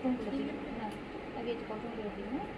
কটনগুলো দিই না, আগে একটু কটনগুলো দিই। হ্যাঁ,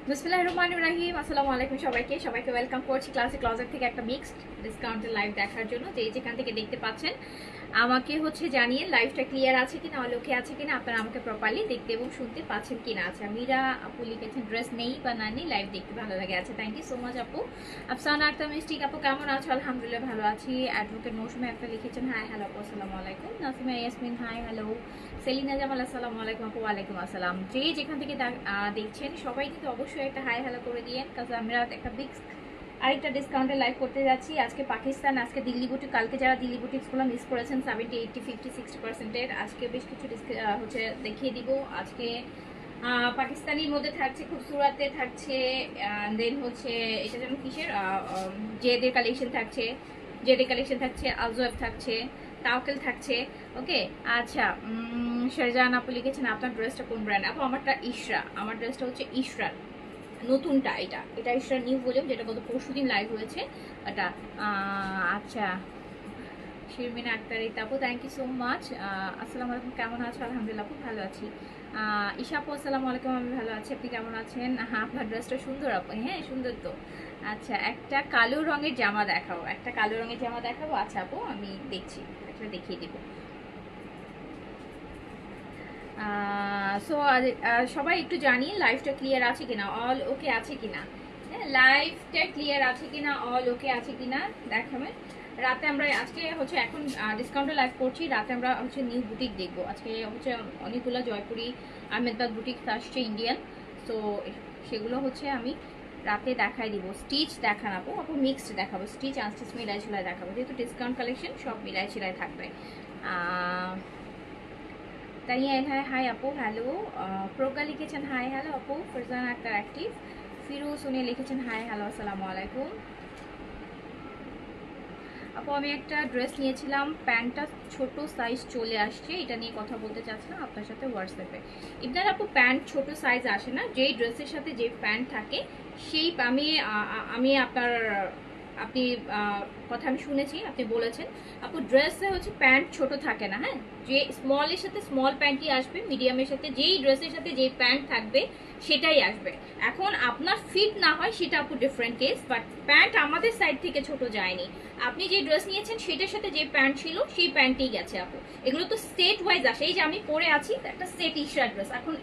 বিসমিল্লাহির রহমানির রহিম। আসসালামু আলাইকুম সবাইকে ওয়েলকাম করছি ক্লাসিক ক্লজেট থেকে একটা মিক্সড ডিসকাউন্টের লাইভ দেখার জন্য। যেখান থেকে দেখতে পাচ্ছেন আমাকে জানিয়ে লাইভটা ক্লিয়ার আছে কিনা, অলোকে আছে কিনা, আপনারা আমাকে প্রপারলি দেখতে এবং শুনতে পাচ্ছেন কিনা। আচ্ছা, মীরা আপু লিখেছেন ড্রেস নেই বা না নেই, লাইভ দেখতে ভালো লাগে। আচ্ছা, থ্যাংক ইউ সো মাচ আপু। আফসানা আক্তার মিস্টিক আপু কেমন আছো? আলহামদুলিল্লাহ ভালো আছি। অ্যাডভোকেট মৌসুমী একটা লিখেছেন হাই হ্যালো আপু, আসসালামু আলাইকুম। Nasima Yasmin hi hello. সেলিনা জামাল আসসালামু আলাইকুম আপু। ওয়ালাইকুম আসসালাম। যেখান থেকে দেখছেন সবাই কিন্তু অবশ্যই একটা হাই হ্যালো করে দিয়েন, কারণ আমরা একটা বিগ আরেকটা ডিসকাউন্টে লাইভ করতে যাচ্ছি। আজকে পাকিস্তান, আজকে দিল্লি বুটিক। কালকে যারা দিল্লি বুটিক্সগুলো মিস করেছেন 70, 80, 50, 60%, আজকে বেশ কিছু দেখিয়ে দিব। আজকে পাকিস্তানির মধ্যে থাকছে, খুবসুরাতে থাকছে, দেন এটা যেন কিসের জেদের কালেকশন থাকছে, আলজোয়েব থাকছে, তাওকেল থাকছে। ওকে, আচ্ছা, শারজান আপু লিখেছেন আপনার ড্রেসটা কোন ব্র্যান্ড? আপু আমারটা ইশরা, আমার ড্রেসটা হচ্ছে ইশরার নতুনটা, এটা ইশরার নিউ ভলিউম, যেটা গত পরশুদিন লাইভ হয়েছে এটা। আচ্ছা, শিরমিনা আক্তার আপু থ্যাংক ইউ সো মাচ। আসসালামু আলাইকুম, কেমন আছো? আলহামদুলিল্লাহ আপু ভালো আছি। ঈশা আপু আসসালামু আলাইকুম, আমি ভালো আছি, আপনি কেমন আছেন? হ্যাঁ, আপনার ড্রেসটা সুন্দর আপু। হ্যাঁ, সুন্দর তো। আচ্ছা, একটা কালো রঙের জামা দেখাবো, আচ্ছা আপু, আমি দেখছি, একটা দেখিয়ে দিব। সো সবাই একটু জানি লাইভটা ক্লিয়ার আছে কিনা, অল ওকে আছে কিনা, লাইভটা ক্লিয়ার আছে কিনা, অল ওকে আছে কিনা দেখাবেন। রাতে আমরা আজকে এখন ডিসকাউন্টে লাইভ করছি, রাতে আমরা নিউ বুটিক দেখবো। আজকে অনেকগুলো জয়পুরি আহমেদাবাদ বুটিক আসছে ইন্ডিয়ান, তো সেগুলো আমি রাতে দেখাই দিব। স্টিচ দেখাবো আপু, মিক্সড দেখাবো, স্টিচ আনস্টিচ মিলাই ছিলাই দেখাবো, যেহেতু ডিসকাউন্ট কালেকশন সব মিলাই ছিলাই থাকবে। তানিয়া হাই আপু হ্যালো। প্রজ্ঞা লিখেছেন হাই হ্যালো আপু। ফরজান আক্তার অ্যাক্টিভ। ফিরোজ উনি লিখেছেন হাই হ্যালো, আসসালামু আলাইকুম আপু। আমি একটা ড্রেস নিয়েছিলাম, প্যান্টটা ছোট সাইজ চলে আসছে, এটা নিয়ে কথা বলতে চাচ্ছিলাম আপনার সাথে হোয়াটসঅ্যাপে। ইবদার আপু, প্যান্ট ছোট সাইজ আসে না, যেই ড্রেসের সাথে যে প্যান্ট থাকে সেই আমি আপনি কথা আমি শুনেছি, আপনি বলেছেন আপু ড্রেসে প্যান্ট ছোট থাকে না। হ্যাঁ, যে স্মলের সাথে স্মল প্যান্টই আসবে, মিডিয়ামের সাথে যেই ড্রেসের সাথে যেই প্যান্ট থাকবে সেটাই আসবে। এখন আপনার ফিট না হয় সেটা আপু ডিফারেন্ট কেস, বাট প্যান্ট আমাদের সাইড থেকে ছোট যায়নি। আপনি যে ড্রেস নিয়েছেন সেটার সাথে যে প্যান্ট ছিল সেই প্যান্টেই গেছে আপু। এগুলো তো সেট ওয়াইজ আসে। এই যে আমি পরে আছি একটা সেট ইশার ড্রেস, এখন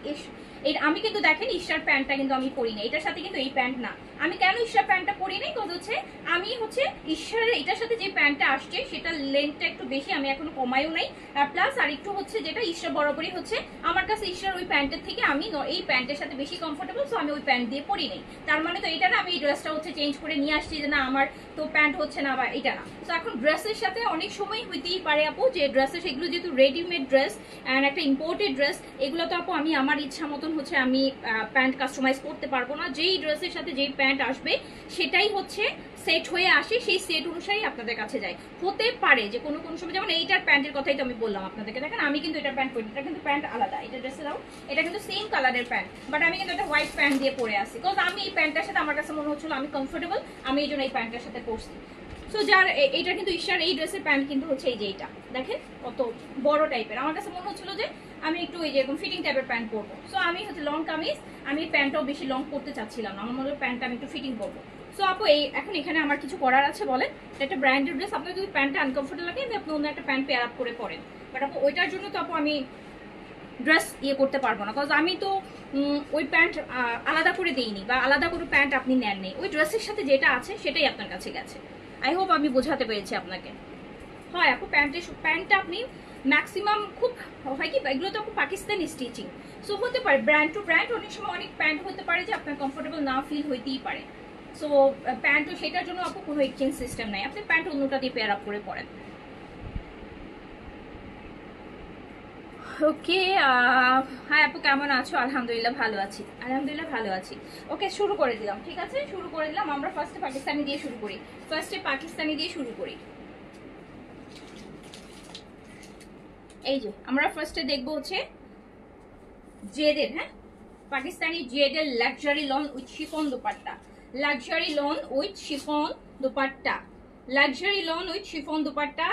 আমি কিন্তু দেখেন ইশার প্যান্টটা কিন্তু আমি পরি না, এটার সাথে কিন্তু এই প্যান্ট না। আমি কেন ইশার প্যান্টটা পরি নাই, কজ আমি ইশার এটার সাথে যে প্যান্টটা আসছে সেটা লেন্থটা একটু বেশি, আমি এখনো কমাইও নাই। আর প্লাস প্লাস আর একটু হচ্ছে যেটা ইশরা বরাবরই হচ্ছে আমার কাছে ইশরার ওই প্যান্টের থেকে আমি এই প্যান্টের সাথে বেশি কমফোর্টেবল, সো আমি ওই প্যান্ট দিয়ে পরি নেই। তার মানে তো এটা না আমি এই ড্রেসটা হচ্ছে চেঞ্জ করে নিয়ে আসছি যে না আমার তো প্যান্ট হচ্ছে না বা এটা না। তো এখন ড্রেসের সাথে অনেক সময় হইতেই পারে আপু যে ড্রেসের সেগুলো যেহেতু রেডিমেড ড্রেস অ্যান্ড একটা ইম্পোর্টেড ড্রেস, এগুলো তো আপু আমি আমার ইচ্ছা মতন হচ্ছে আমি প্যান্ট কাস্টমাইজ করতে পারবো না। যেই ড্রেসের সাথে যেই প্যান্ট আসবে সেটাই হচ্ছে সেট হয়ে আসে, সেই সেট অনুসারে আপনাদের কাছে যায়। হতে পারে যে কোনো কোনো সময়, যেমন এইটার প্যান্টের কথাই তো আমি বললাম আপনাদেরকে, দেখেন আমি কিন্তু এটার প্যান্ট পরি, এটা কিন্তু প্যান্ট আলাদা, এটা ড্রেসে দাও এটা কিন্তু সেম কালারের প্যান্ট, বাট আমি কিন্তু একটা হোয়াইট প্যান্ট দিয়ে পরে আসি বিকজ আমি এই প্যান্টটার সাথে আমার কাছে মনে হচ্ছিল আমি কমফোর্টেবল, আমি এই জন্য এই প্যান্টটার সাথে পরছি। সো যার এইটা কিন্তু ঈশার এই ড্রেসের প্যান্ট কিন্তু হচ্ছে এই যে এইটা দেখেন কত বড় টাইপের, আমার কাছে মনে হচ্ছিল যে আমি একটু এই যে এরকম ফিটিং টাইপের প্যান্ট পরবো। সো আমি হচ্ছে লং কামিজ, আমি প্যান্টটাও বেশি লং করতে চাচ্ছিলাম না, আমার মনে হয় প্যান্টটা আমি একটু ফিটিং করবো। সো আপু এই এখন এখানে আমার কিছু করার আছে বলেন, একটা ব্র্যান্ডেড ড্রেস আপনার যদি প্যান্টটা আনকমফোর্টেবল লাগে আপনি অন্য একটা প্যান্ট পেয়ার আপ করে পরেন, বাট আপু ওইটার জন্য তো আপু আমি ড্রেস ইয়ে করতে পারবো না, বিকজ আমি তো ওই প্যান্ট আলাদা করে দিইনি বা আলাদা করে প্যান্ট আপনি নেন নেই, ওই ড্রেসের সাথে যেটা আছে সেটাই আপনার কাছে গেছে। আই হোপ আমি বোঝাতে পেরেছি আপনাকে। হয় আপু প্যান্টটা আপনি ম্যাক্সিমাম খুব হয় কি এগুলো তো আপু পাকিস্তানি স্টিচিং, সো হতে পারে ব্র্যান্ড টু ব্র্যান্ড অনেক সময় অনেক প্যান্ট হতে পারে যে আপনার কমফোর্টেবল না ফিল হইতেই পারে। সো প্যান্টও সেটার জন্য আপু কোনো এক্সচেঞ্জ সিস্টেম নাই, আপনি প্যান্ট অন্যটা দিয়ে পেয়ার আপ করে পরেন। ওকে হাই আপু কেমন আছো? আলহামদুলিল্লাহ ভালো আছি, আলহামদুলিল্লাহ ভালো আছি। ওকে শুরু করে দিলাম, ঠিক আছে শুরু করে দিলাম। আমরা ফার্স্টে পাকিস্তানি দিয়ে শুরু করি, এই যে আমরা ফার্স্টে দেখবো হচ্ছে জেদের, হ্যাঁ পাকিস্তানি জেদের luxury lawn with chiffon dupatta, luxury lawn with chiffon dupatta, luxury lawn with chiffon dupatta.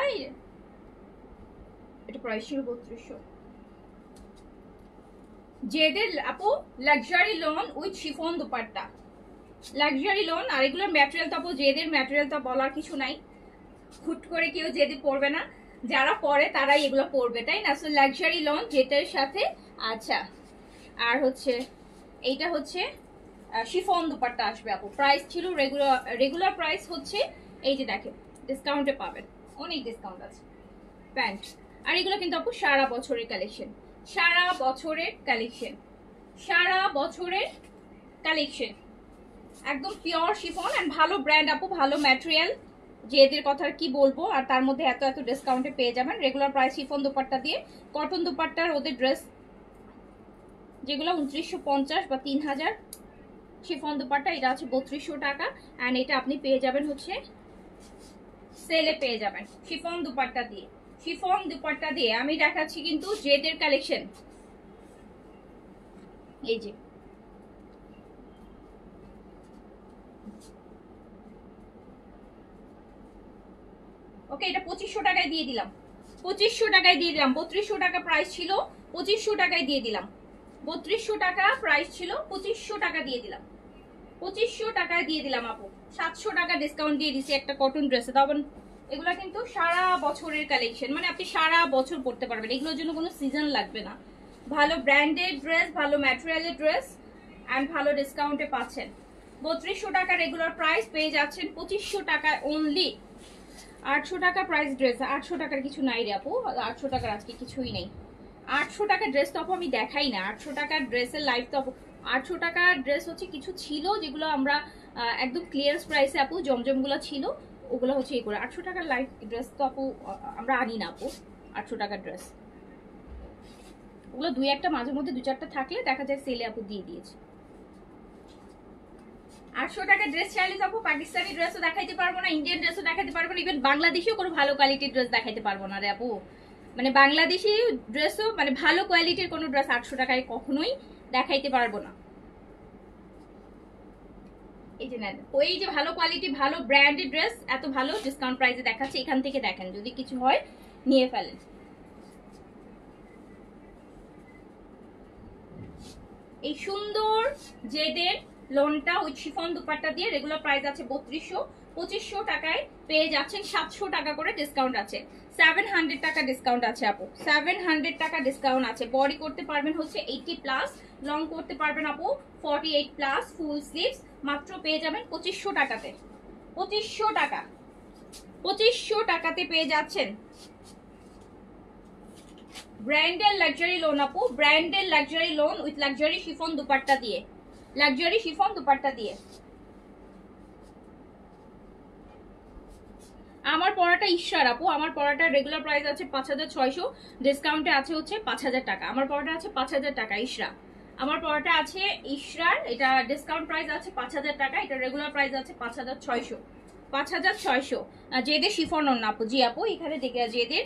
এটা প্রাইস ছিল 3200। জেদের আপু luxury lawn with chiffon dupatta, luxury lawn. আর এগুলোর ম্যাটেরিয়াল তো আপু জেদের ম্যাটেরিয়াল তো বলার কিছু নাই, হুট করে কেউ জেদে পরবে না, যারা পরে তারাই এগুলো পরবে, তাই না? সো লাক্সারি লন জেদের সাথে। আচ্ছা আর হচ্ছে এইটা হচ্ছে শিফন দুপাট্টা আসবে আপু। প্রাইস ছিল রেগুলার প্রাইস হচ্ছে এই যে দেখেন ডিসকাউন্টে পাবেন, অনেক ডিসকাউন্ট আছে প্যান্ট। আর এগুলো কিন্তু আপু সারা বছরের কালেকশন, সারা বছরের কালেকশন, সারা বছরের কালেকশন, একদম পিওর শিফন এন্ড ভালো ব্র্যান্ড আপু, ভালো ম্যাটেরিয়াল, যে এদের কথা কি বলবো। আর তার মধ্যে এত এত ডিসকাউন্টে পেয়ে যাবেন রেগুলার প্রাইস শিফন দুপাট্টা দিয়ে। কটন দুপাট্টার ওদের ড্রেস যেগুলো 2950 বা 3000, শিফন দুপাট্টা এটা আছে 3200 টাকা অ্যান্ড এটা আপনি পেয়ে যাবেন হচ্ছে সেলে পেয়ে যাবেন শিফন দুপাট্টা দিয়ে। শিফন দুপাট্টা দিয়ে আমি দেখাচ্ছি কিন্তু জেদের কালেকশন, এই যে ওকে এটা 2500 টাকায় দিয়ে দিলাম, 2500 টাকায় দিয়ে দিলাম। 3200 টাকা প্রাইস ছিল, 2500 টাকায় দিয়ে দিলাম। 3200 টাকা প্রাইস ছিল, 2500 টাকা দিয়ে দিলাম, 2500 টাকায় দিয়ে দিলাম আপু। 700 টাকা ডিসকাউন্ট দিয়ে দিছি একটা কটন ড্রেসে। তখন এগুলা কিন্তু সারা বছরের কালেকশন, মানে আপনি সারা বছর পরতে পারবেন, এগুলোর জন্য কোনো সিজন লাগবে না। ভালো ব্র্যান্ডেড ড্রেস, ভালো ম্যাটেরিয়ালের ড্রেস অ্যান্ড ভালো ডিসকাউন্টে পাচ্ছেন। 3200 টাকা রেগুলার প্রাইস পেয়ে যাচ্ছেন 2500 টাকায় অনলি। 800 টাকা প্রাইস ড্রেস, 800 টাকার কিছু নাই রে আপু, 800 টাকার আজকে কিছুই নেই। 800 টাকার ড্রেস তো আপু আমি দেখাই না, 800 টাকার ড্রেসের লাইফ তো আপু 800 টাকার ড্রেস হচ্ছে কিছু ছিল যেগুলো আমরা একদম ক্লিয়ারেন্স প্রাইসে আপু জমজমগুলো ছিল ওগুলো হচ্ছে এই করে। 800 টাকার লাইফ ড্রেস তো আপু আমরা আনি না আপু, 800 টাকার ড্রেস ওগুলো দুই একটা মাঝে মধ্যে দু চারটা থাকলে দেখা যায় সেলে আপু দিয়ে দিয়েছে। 800 টাকার ড্রেস চাইলে আপু পাকিস্তানি ড্রেসও দেখাইতে পারবো না, ইন্ডিয়ান ড্রেসও দেখাইতে পারবো না, ইভেন বাংলাদেশিও কোনো ভালো কোয়ালিটির ড্রেস দেখাইতে পারবো না রে আপু। মানে বাংলাদেশি ড্রেসও মানে ভালো কোয়ালিটির কোনো ড্রেস 800 টাকায় কখনোই দেখাইতে পারবো না। এই যে নেন ওই যে ভালো কোয়ালিটি ভালো ব্র্যান্ডেড ড্রেস এত ভালো ডিসকাউন্ট প্রাইসে দেখাচ্ছে, এখান থেকে দেখেন যদি কিছু হয় নিয়ে ফেলেন। এই সুন্দর জেদের লোনটা উইথ শিফন দুপাট্টা দিয়ে রেগুলার প্রাইস আছে 3200, 2500 টাকায় পেয়ে যাচ্ছেন 700 টাকা করে ডিসকাউন্ট আছে, 700 টাকা ডিসকাউন্ট আছে আপু, 700 টাকা ডিসকাউন্ট আছে। বডি করতে পারবেন হচ্ছে 80 প্লাস, লং করতে পারবেন আপু 48 প্লাস, ফুল স্লিভস মাত্র পেয়ে যাবেন 2500 টাকাতে। 2500 টাকা, 2500 টাকাতে পেয়ে যাচ্ছেন ব্র্যান্ডের লাক্সারি লোন আপু, ব্র্যান্ডের luxury lawn with luxury chiffon dupatta দিয়ে, লাক্সারি শিফন দুপাট্টা দিয়ে। আমার পড়াটা ঈশ্বর আপু, আমার পড়াটা রেগুলার প্রাইস আছে 5600, ডিসকাউন্টে আছে হচ্ছে 5000 টাকা। আমার পড়াটা আছে 5000 টাকা ইশরা, আমার পড়াটা আছে ইশরার, এটা ডিসকাউন্ট প্রাইস আছে 5000 টাকা, এটা রেগুলার প্রাইস আছে 5600। 5600 যেদের শিফন ওড়না আপু। জি আপু, এখানে দেখে যেদের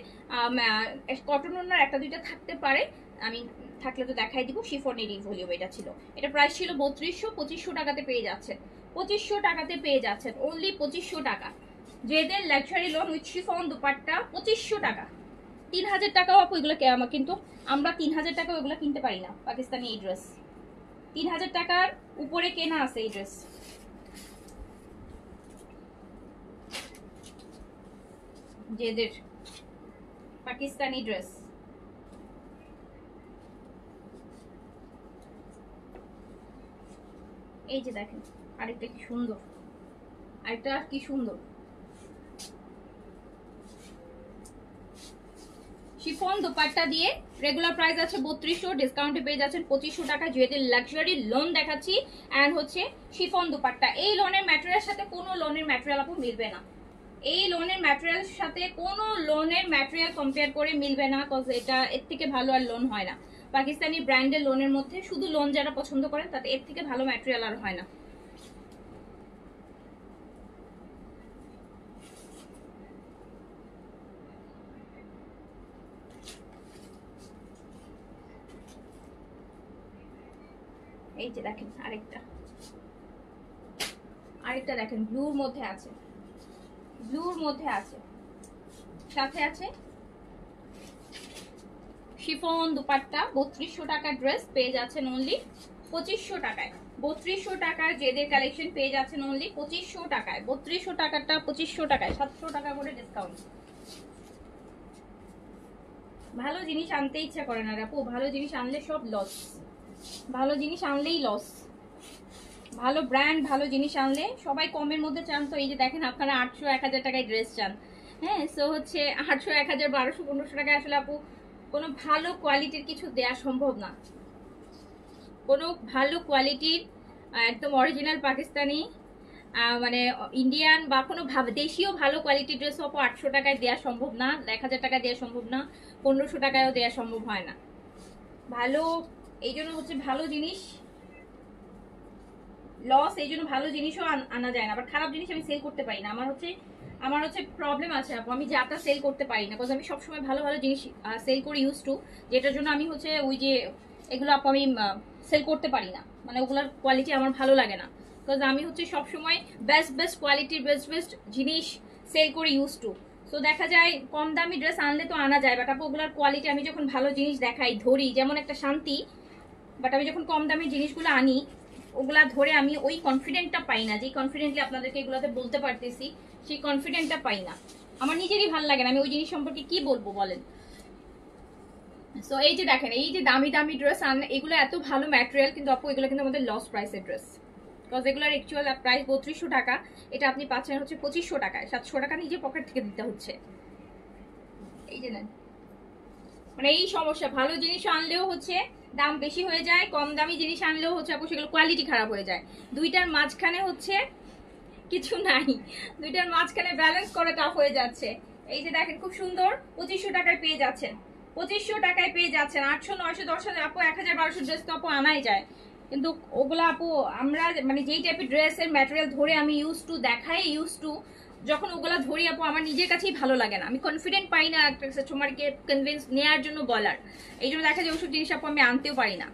কটন ওড়নার একটা দুইটা থাকতে পারে, আমি থাকলে তো দেখাই দিব। শিফনেরই ভলিউম এটা ছিল, এটা প্রাইস ছিল 3200, 2500 টাকাতে পেয়ে যাচ্ছেন, 2500 টাকাতে পেয়ে যাচ্ছেন, অনলি 2500 টাকা। যেদের luxury lawn with chiffon dupatta 2500 টাকা। 3000 টাকাও আপু এগুলো কিন্তু আমরা 3000 টাকা ওগুলো কিনতে পারি না। পাকিস্তানি এই ড্রেস 3000 টাকার উপরে কেনা আছে এই ড্রেস। যেদের পাকিস্তানি ড্রেস, এই যে দেখেন আরেকটা কি সুন্দর, আরেকটা কি সুন্দর শিফন দুপাট্টা দিয়ে, রেগুলার প্রাইস আছে 3200, ডিসকাউন্টে পেয়ে যাচ্ছেন 2500 টাকা। যেহেতু লাক্সারি লোন দেখাচ্ছি এন্ড হচ্ছে শিফন দুপাট্টা। এই লোনের ম্যাটেরিয়ালের সাথে কোনো লোনের ম্যাটেরিয়াল আপু মিলবে না, এই লোনের ম্যাটেরিয়ালের সাথে কোনো লোনের ম্যাটেরিয়াল কম্পেয়ার করে মিলবে না, কজ এটা এর থেকে ভালো আর লোন হয় না। পাকিস্তানি ব্র্যান্ডের লোনের মধ্যে শুধু লোন যারা পছন্দ করেন তাতে এর থেকে ভালো ম্যাটেরিয়াল আর হয় না। এই যে দেখেন আরেকটা, আরেকটা দেখেন ব্লুর মধ্যে আছে, ব্লুর মধ্যে আছে, সাথে আছে শিফন দুপাট্টা। 3200 টাকার ড্রেস পেয়ে যাচ্ছেন অনলি 2500 টাকায়। 3200 টাকার যেদের কালেকশন পেয়ে যাচ্ছেন অনলি 2500 টাকায়। 3200 টাকাটা 2500 টাকায়, 700 টাকা করে ডিসকাউন্ট। ভালো জিনিস আনতে ইচ্ছা করে না আপু, ভালো জিনিস আনলে সব লস, ভালো জিনিস আনলেই লস। ভালো ব্র্যান্ড ভালো জিনিস আনলে সবাই কমের মধ্যে চান, তো এই যে দেখেন আপনারা 800 1000 টাকায় ড্রেস চান, হ্যাঁ। সো হচ্ছে 800 1000 1200 1500 টাকায় আসলে আপু কোনো ভালো কোয়ালিটির কিছু দেয়া সম্ভব না। কোনো ভালো কোয়ালিটির একদম অরিজিনাল পাকিস্তানি মানে ইন্ডিয়ান বা কোনো দেশীয় ভালো কোয়ালিটির ড্রেস আপু 800 টাকায় দেওয়া সম্ভব না, 1000 টাকায় দেওয়া সম্ভব না, 1500 টাকায়ও দেওয়া সম্ভব হয় না। ভালো এই জন্য হচ্ছে ভালো জিনিস লস, এই জন্য ভালো জিনিসও আনা যায় না। আবার খারাপ জিনিস আমি সেল করতে পারি না, আমার হচ্ছে প্রবলেম আছে আপু, আমি যাটা সেল করতে পারি না, বিকজ আমি সবসময় ভালো ভালো জিনিস সেল করি ইউজ টু, যেটার জন্য আমি হচ্ছে ওই যে এগুলো আপু আমি সেল করতে পারি না, মানে ওগুলোর কোয়ালিটি আমার ভালো লাগে না, বিকজ আমি হচ্ছে সবসময় বেস্ট কোয়ালিটির বেস্ট জিনিস সেল করি ইউজ টু। সো দেখা যায় কম দামি ড্রেস আনলে তো আনা যায়, বাট আপু ওগুলোর কোয়ালিটি আমি যখন ভালো জিনিস দেখাই ধরি যেমন একটা শান্তি, বাট আমি যখন কম দামি জিনিসগুলো আনি ওগুলা ধরে আমি ওই কনফিডেন্টটা পাই না, যে কনফিডেন্টলি আপনাদেরকে এগুলোতে বলতে পারতেছি সেই কনফিডেন্টটা পাই না, আমার নিজেরই ভালো লাগে না, আমি ওই জিনিস সম্পর্কে কি বলবো বলেন। সো এই যে দেখেন এই যে দামি দামি ড্রেস এগুলো এত ভালো ম্যাটেরিয়াল, কিন্তু আপু এগুলো কিন্তু আমাদের লস প্রাইসের ড্রেস, বিকজ এগুলোর অ্যাকচুয়াল প্রাইস 3200 টাকা, এটা আপনি পাচ্ছেন হচ্ছে 2500 টাকায়, 700 টাকা নিজে পকেট থেকে দিতে হচ্ছে। এই যে নেন, মানে এই সমস্যা, ভালো জিনিস আনলেও হচ্ছে দাম বেশি হয়ে যায়, কম দামি জিনিস আনলেও হচ্ছে আপু সেগুলো কোয়ালিটি খারাপ হয়ে যায়, দুইটার মাঝখানে হচ্ছে কিছু নাই, দুইটার মাঝখানে ব্যালেন্স করা টাফ হয়ে যাচ্ছে। এই যে দেখেন খুব সুন্দর 2500 টাকায় পেয়ে যাচ্ছেন, 2500 টাকায় পেয়ে যাচ্ছেন। 800 900 10,000 আপু 1000 1200 ড্রেস তো আপু আনাই যায়, কিন্তু ওগুলো আপু আমরা মানে যেই টাইপের ড্রেসের ম্যাটেরিয়াল ধরে আমি ইউজ টু দেখাই ইউজ টু, যখন ওগুলা ধরি আপু আমার নিজের কাছেই ভালো লাগে না, আমি কনফিডেন্ট পাই না একটা কাস্টমারকে কনভিন্স নেওয়ার জন্য বলার, এই জন্য দেখা যায় ওসব জিনিস আপু আমি আনতেও পারি না।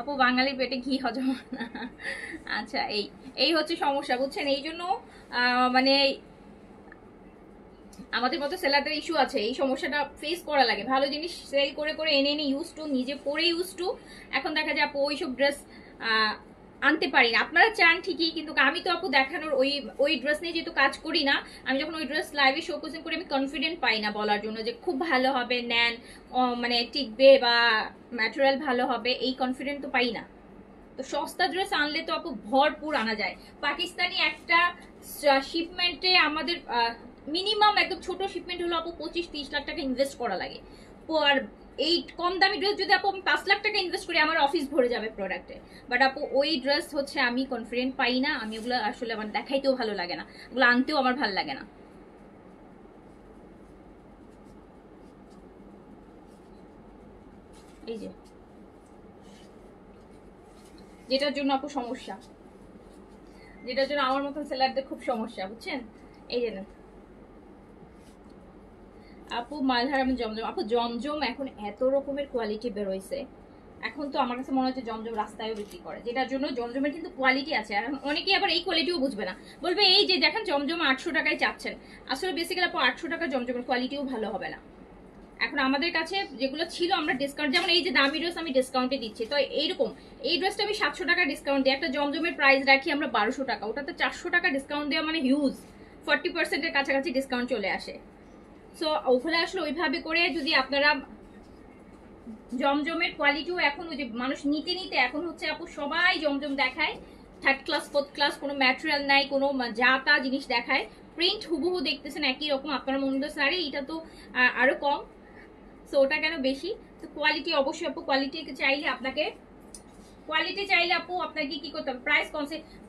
আপু বাঙালির পেটে ঘি হজম না, আচ্ছা এই হচ্ছে সমস্যা বুঝছেন, এই জন্য মানে আমাদের মতো সেলারদের ইস্যু আছে, এই সমস্যাটা ফেস করা লাগে, ভালো জিনিস সেল করে করে এনে এনে ইউজ টু নিজে পরে ইউজ টু, এখন দেখা যায় আপু ওইসব ড্রেস আনতে পারি না। আপনারা চান ঠিকই, কিন্তু আমি তো আপু দেখানোর ওই ড্রেস নিয়ে যেহেতু কাজ করি না, আমি যখন ওই ড্রেস লাইভে শো কোচিং করি আমি কনফিডেন্ট পাই না বলার জন্য যে খুব ভালো হবে, নেন মানে টিকবে বা ম্যাটেরিয়াল ভালো হবে, এই কনফিডেন্ট তো পাই না। তো সস্তা ড্রেস আনলে তো আপু ভরপুর আনা যায়। পাকিস্তানি একটা শিপমেন্টে আমাদের মিনিমাম একদম ছোট শিপমেন্ট হলো আপু 25-30 লাখ টাকা ইনভেস্ট করা লাগে, আর এই কম দামি ড্রেস যদি আপু আমি 5 লাখ টাকা ইনভেস্ট করি আমার অফিস ভরে যাবে প্রোডাক্টে, বাট আপু ওই ড্রেস হচ্ছে আমি কনফিডেন্ট পাই না, আমি ওগুলো আসলে আমার দেখাইতেও ভালো লাগে না, ওগুলো আনতেও আমার ভালো লাগে না। এই যে যেটার জন্য আপু সমস্যা, যেটার জন্য আমার মতন সেলারদের খুব সমস্যা, বুঝছেন? এই যে না আপু মালহার জমজম, আপু জমজম এখন এত রকমের কোয়ালিটি বেরোইছে, এখন তো আমার কাছে মনে হচ্ছে জমজম রাস্তায়ও বিক্রি করে, যেটার জন্য জমজমের কিন্তু কোয়ালিটি আছে। আর অনেকেই আবার এই কোয়ালিটিও বুঝবে না, বলবে এই যে দেখেন জমজম 800 টাকায় চাচ্ছেন, আসলে বেসিক্যালি আপু 800 টাকা জমজমের কোয়ালিটিও ভালো হবে না। এখন আমাদের কাছে যেগুলো ছিল আমরা ডিসকাউন্ট, যেমন এই যে দামি ড্রেস আমি ডিসকাউন্টে দিচ্ছি, তো এইরকম এই ড্রেসটা আমি 700 টাকা ডিসকাউন্ট দিই, একটা জমজমের প্রাইস রাখি আমরা 1200 টাকা, ওটাতে 400 টাকা ডিসকাউন্ট দেওয়া মানে হিউজ 40%-এর কাছাকাছি ডিসকাউন্ট চলে আসে। সো ওগুলো আসলে ওইভাবে করে যদি আপনারা জমজমের কোয়ালিটিও এখন ওই যে মানুষ নিতে নিতে এখন হচ্ছে আপু সবাই জমজম দেখায়, 3rd ক্লাস 4th ক্লাস, কোনো ম্যাটেরিয়াল নাই, কোনো যা তা জিনিস দেখায়, প্রিন্ট হুবহু দেখতেছেন একই রকম, আপনার মনে হচ্ছে আরে এটা তো আরো কম, সো ওটা কেন বেশি? তো কোয়ালিটি অবশ্যই আপু, কোয়ালিটি চাইলে আপনাকে আপু আপনাকে কি করতে হবে,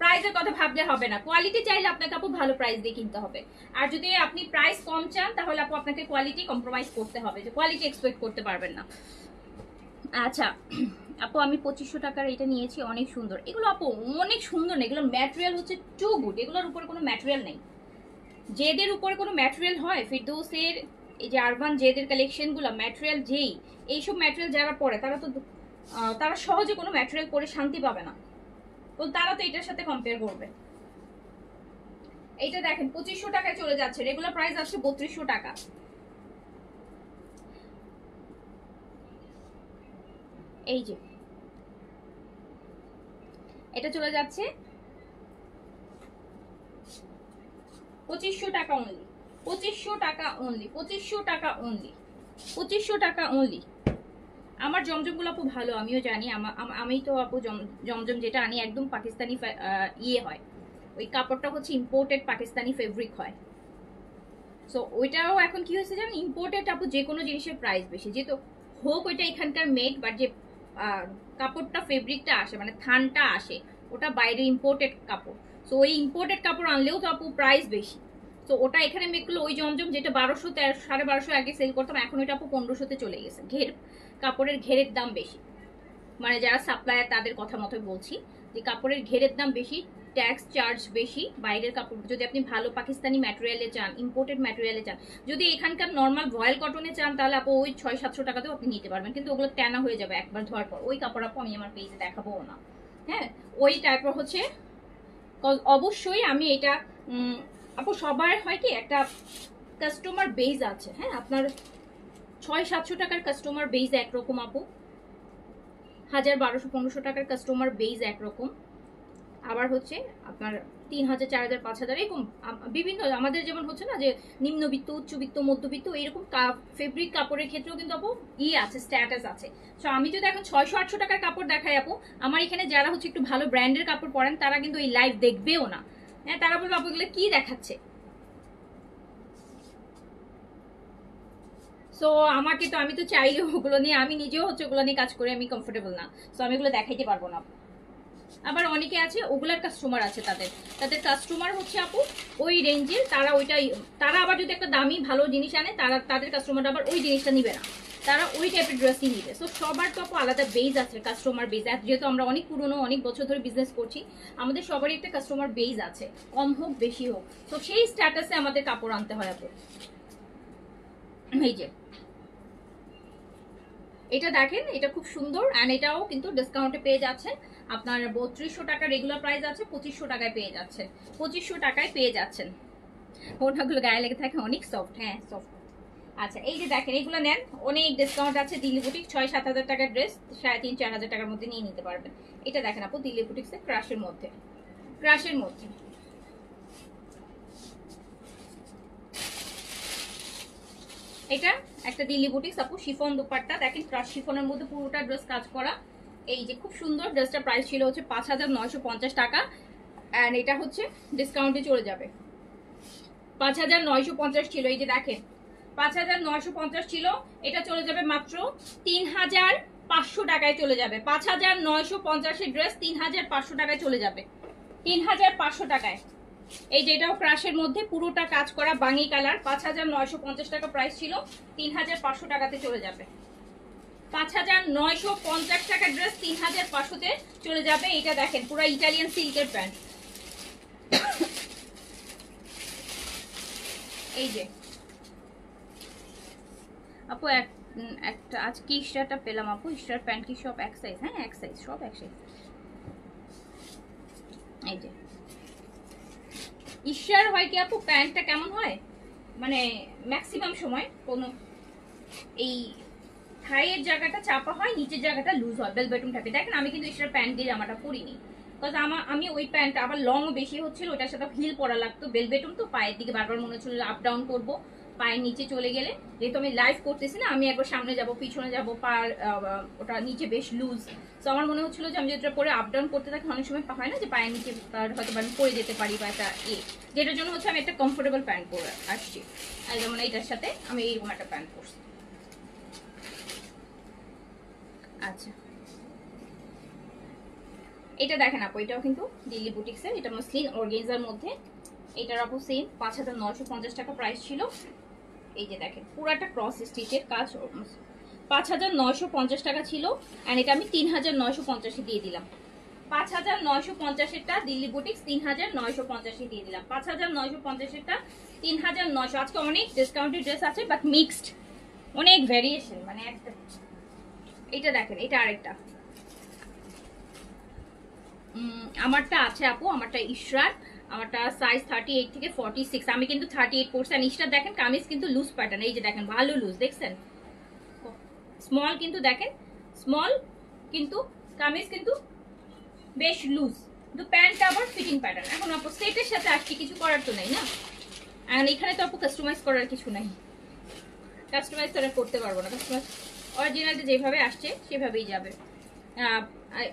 প্রাইসের কথা ভাবলে হবে না, কোয়ালিটি চাইলে আপনাকে আপু ভালো প্রাইস দিয়ে কিনতে হবে। আর যদি আপনি প্রাইস কম চান তাহলে আপু আপনাকে কোয়ালিটি কম্প্রোমাইজ করতে হবে, যে কোয়ালিটি এক্সপেক্ট করতে পারবেন না। আচ্ছা আপু আমি 2500 টাকার এটা নিয়েছি, অনেক সুন্দর, এগুলো আপু অনেক সুন্দর না, এগুলো ম্যাটেরিয়াল হচ্ছে টু গুড, এগুলোর উপরে কোনো ম্যাটেরিয়াল নেই। জেদের উপরে কোনো ম্যাটেরিয়াল হয়? ফিরদৌসের এই যে আরবান জেদের কালেকশনগুলো ম্যাটেরিয়াল যেই, এইসব ম্যাটেরিয়াল যারা পরে তারা সহজে কোনো ম্যাটেরিয়াল পরে শান্তি পাবে না, তো তারা তো এটার সাথে কম্পেয়ার করবে। এইটা দেখেন 2500 টাকায় চলে যাচ্ছে, রেগুলার প্রাইস আছে 3200 টাকা। এই যে এটা চলে যাচ্ছে 2500 টাকা অনলি, 2500 টাকা অনলি, 2500 টাকা অনলি, 2500 টাকা অনলি। আমার জমজমগুলো আপু ভালো, আমিও জানি, আমি তো আপু জমজম যেটা আনি একদম পাকিস্তানি ইয়ে হয়, ওই কাপড়টা হচ্ছে ইম্পোর্টেড পাকিস্তানি ফেব্রিক হয়। সো ওইটাও এখন কি হয়েছে জানেন, ইম্পোর্টেড আপু যে কোনো জিনিসের প্রাইস বেশি, যেহেতু হোক ওইটা এখানকার মেড, বাট যে কাপড়টা ফেব্রিকটা আসে মানে থানটা আসে ওটা বাইরে ইম্পোর্টেড কাপড়, সো ওই ইম্পোর্টেড কাপড় আনলেও তো আপু প্রাইস বেশি। তো ওটা এখানে মেক করলে ওই জমজম যেটা 1200 1250 আগে সেল করতাম, এখন ওইটা আপু 1500-তে চলে গেছে, কাপড়ের ঘেরের দাম বেশি, মানে যারা সাপ্লায়ার তাদের কথা মতো বলছি, যে কাপড়ের ঘেরের দাম বেশি, ট্যাক্স চার্জ বেশি, বাইরের কাপড় যদি আপনি ভালো পাকিস্তানি ম্যাটেরিয়ালে চান, ইম্পোর্টেড ম্যাটেরিয়ালে চান, যদি এখানকার নর্মাল ভয়েল কটনে চান তাহলে আপু ওই 600-700 টাকাতেও আপনি নিতে পারবেন, কিন্তু ওগুলো ট্যানা হয়ে যাবে একবার ধোয়ার পর, ওই কাপড় আপু আমি আমার পেজে দেখাবো না। হ্যাঁ ওই টাইপের হচ্ছে, অবশ্যই আমি এটা আপু সবার হয় কি একটা কাস্টমার বেজ আছে, হ্যাঁ আপনার 600-700 টাকার কাস্টমার বেজ একরকম আপু, 1000-1200-1500 টাকার কাস্টমার বেজ একরকম, আবার হচ্ছে আপনার 3000-4000-5000 এরকম বিভিন্ন, আমাদের যেমন হচ্ছে না যে নিম্নবিত্ত উচ্চবিত্ত মধ্যবিত্ত, এরকম ফেব্রিক কাপড়ের ক্ষেত্রেও কিন্তু আপু আছে, স্ট্যাটাস আছে। তো আমি যদি এখন 600-800 টাকার কাপড় দেখাই আপু, আমার এখানে যারা হচ্ছে একটু ভালো ব্র্যান্ডের কাপড় পরেন তারা কিন্তু এই লাইভ দেখবেও না, হ্যাঁ তারা বলবে আপু এগুলো কি দেখাচ্ছে। সো আমাকে তো, আমি তো চাইলে ওগুলো নিয়ে, আমি নিজেও হচ্ছে ওগুলো নিয়ে কাজ করে আমি কমফোর্টেবল না, সো আমি ওগুলো দেখাইতে পারবো না। আবার অনেকে আছে ওগুলার কাস্টমার আছে, তাদের কাস্টমার হচ্ছে আপু ওই রেঞ্জের, তারা আবার যদি একটা দামি ভালো জিনিস আনে তাদের কাস্টমার আবার ওই জিনিসটা নিবে না, তারা ওই টাইপের ড্রেসই নিবে। সো সবার তো আপু আলাদা বেজ আছে, কাস্টমার বেজ, যেহেতু আমরা অনেক পুরনো অনেক বছর ধরে বিজনেস করছি, আমাদের সবারই একটা কাস্টমার বেজ আছে, কম হোক বেশি হোক, তো সেই স্ট্যাটাসে আমাদের কাপড় আনতে হয় আপু। এই যে এটা দেখেন, এটা খুব সুন্দর, অ্যান্ড এটাও কিন্তু ডিসকাউন্টে পেয়ে যাচ্ছেন আপনার 3200 টাকা রেগুলার প্রাইস আছে, 2500 টাকায় পেয়ে যাচ্ছেন, 2500 টাকায় পেয়ে যাচ্ছেন। ওনাগুলো গায়ে লেগে থাকে, অনেক সফট, হ্যাঁ সফট। আচ্ছা এই যে দেখেন এগুলো নেন, অনেক ডিসকাউন্ট আছে, দিল্লি বুটিক 6-7 হাজার টাকার ড্রেস 3,500-4,000 টাকার মধ্যে নিয়ে নিতে পারবেন। এটা দেখেন আপু দিল্লি বুটিক্সের ক্রাশের মধ্যে, এটা একটা দিল্লি বুটিক্স আপু, শিফন দুপাট্টা দেখেন, ক্রাশ শিফনের মধ্যে পুরোটা ড্রেস কাজ করা, এই যে খুব সুন্দর, ড্রেসটার প্রাইস ছিল হচ্ছে 5,950 টাকা, অ্যান্ড এটা হচ্ছে ডিসকাউন্টে চলে যাবে 5,950 ছিল। এই যে দেখেন 5950 ছিল, এটা চলে যাবে মাত্র 3500 টাকায় চলে যাবে। 5950 ড্রেস 3500 টাকায় চলে যাবে, 3500 টাকায়। এই যেটাও ক্রাশের মধ্যে পুরোটা কাজ করা বাঙি কালার, 5950 টাকা প্রাইস ছিল, 3500 টাকাতে চলে যাবে। 5950 টাকা ড্রেস 3500-তে চলে যাবে। এটা দেখেন পুরো ইটালিয়ান সিল্কের প্যান্ট। এই যে আপু একটা আজ কি শার্টটা পেলাম আপু, শার্ট প্যান্ট কি সব এক সাইজ? হ্যাঁ এক সাইজ, সব এক সাইজ। এই যে ইশার হয় কি আপু, প্যান্টটা কেমন হয় মানে ম্যাক্সিমাম সময় কোনো এই থাইয়ের জায়গাটা চাপা হয়, নিচের জায়গাটা লুজ হয়, বেলবেটম টাইপে। দেখেন আমি কিন্তু ইশার প্যান্ট দিয়ে জামাটা পরিনি, বিকজ আমি ওই প্যান্ট আবার লংও বেশি হচ্ছিল, ওটার সাথে হিল পরা লাগতো, বেলবেটম তো পায়ের দিকে বারবার মনে হচ্ছিল আপ ডাউন করবো, পায়ের নিচে চলে গেলে, যেহেতু আমি লাইভ করতেছি না, আমি একবার সামনে যাব পিছনে যাব, পার ওটা নিচে বেশ লুজ, তো আমার মনে হচ্ছিল যে আমি যেটা পরে আপ ডাউন করতে থাকি অনেক সময় হয় না যে পায়ের নিচে হয়তো আমি পরে যেতে পারি বা একটা যেটার জন্য হচ্ছে আমি একটা কমফোর্টেবল প্যান্ট পরে আসছি। আর যেমন এইটার সাথে আমি এইরকম একটা প্যান্ট পরছি। আচ্ছা এটা দেখেন আপু, এটাও কিন্তু দিল্লি বুটিক্সের, এটা মসলিন অর্গানজার মধ্যে, এটার আপু সেম 5950 টাকা প্রাইস ছিল। এই যে দেখেন পুরাটা ক্রস স্টিচের কাজ, 5950 টাকা ছিল, এন্ড এটা আমি 3950 দিয়ে দিলাম। 5950-এরটা দিল্লি বুটিক্স 3950 দিয়ে দিলাম। 5950-এরটা 3900। আজকে অনেক ডিসকাউন্টেড ড্রেস আছে, বাট মিক্সড, অনেক ভেরিয়েশন, মানে একটা। এটা দেখেন, এটা আরেকটা আমারটা আছে আপু, আমারটা ইশরার, আমারটা সাইজ 38 থেকে 46, আমি কিন্তু 38 পড়ছি। আর ইশরার দেখেন কামিজ কিন্তু লুজ প্যাটার্ন, এই যে দেখেন ভালো লুজ, দেখছেন স্মল কিন্তু দেখেন স্মল, কিন্তু কামিজ কিন্তু বেশ লুজ, কিন্তু প্যান্টটা আবার ফিটিং প্যাটার্ন। এখন আপু সেটের সাথে আসছে, কিছু করার তো নাই না, এখন এখানে তো আপু কাস্টমাইজ করার কিছু নাই, কাস্টমাইজ তো করতে পারবো না, কাস্টমাইজ অরিজিনালটা যেভাবে আসছে সেভাবেই যাবে।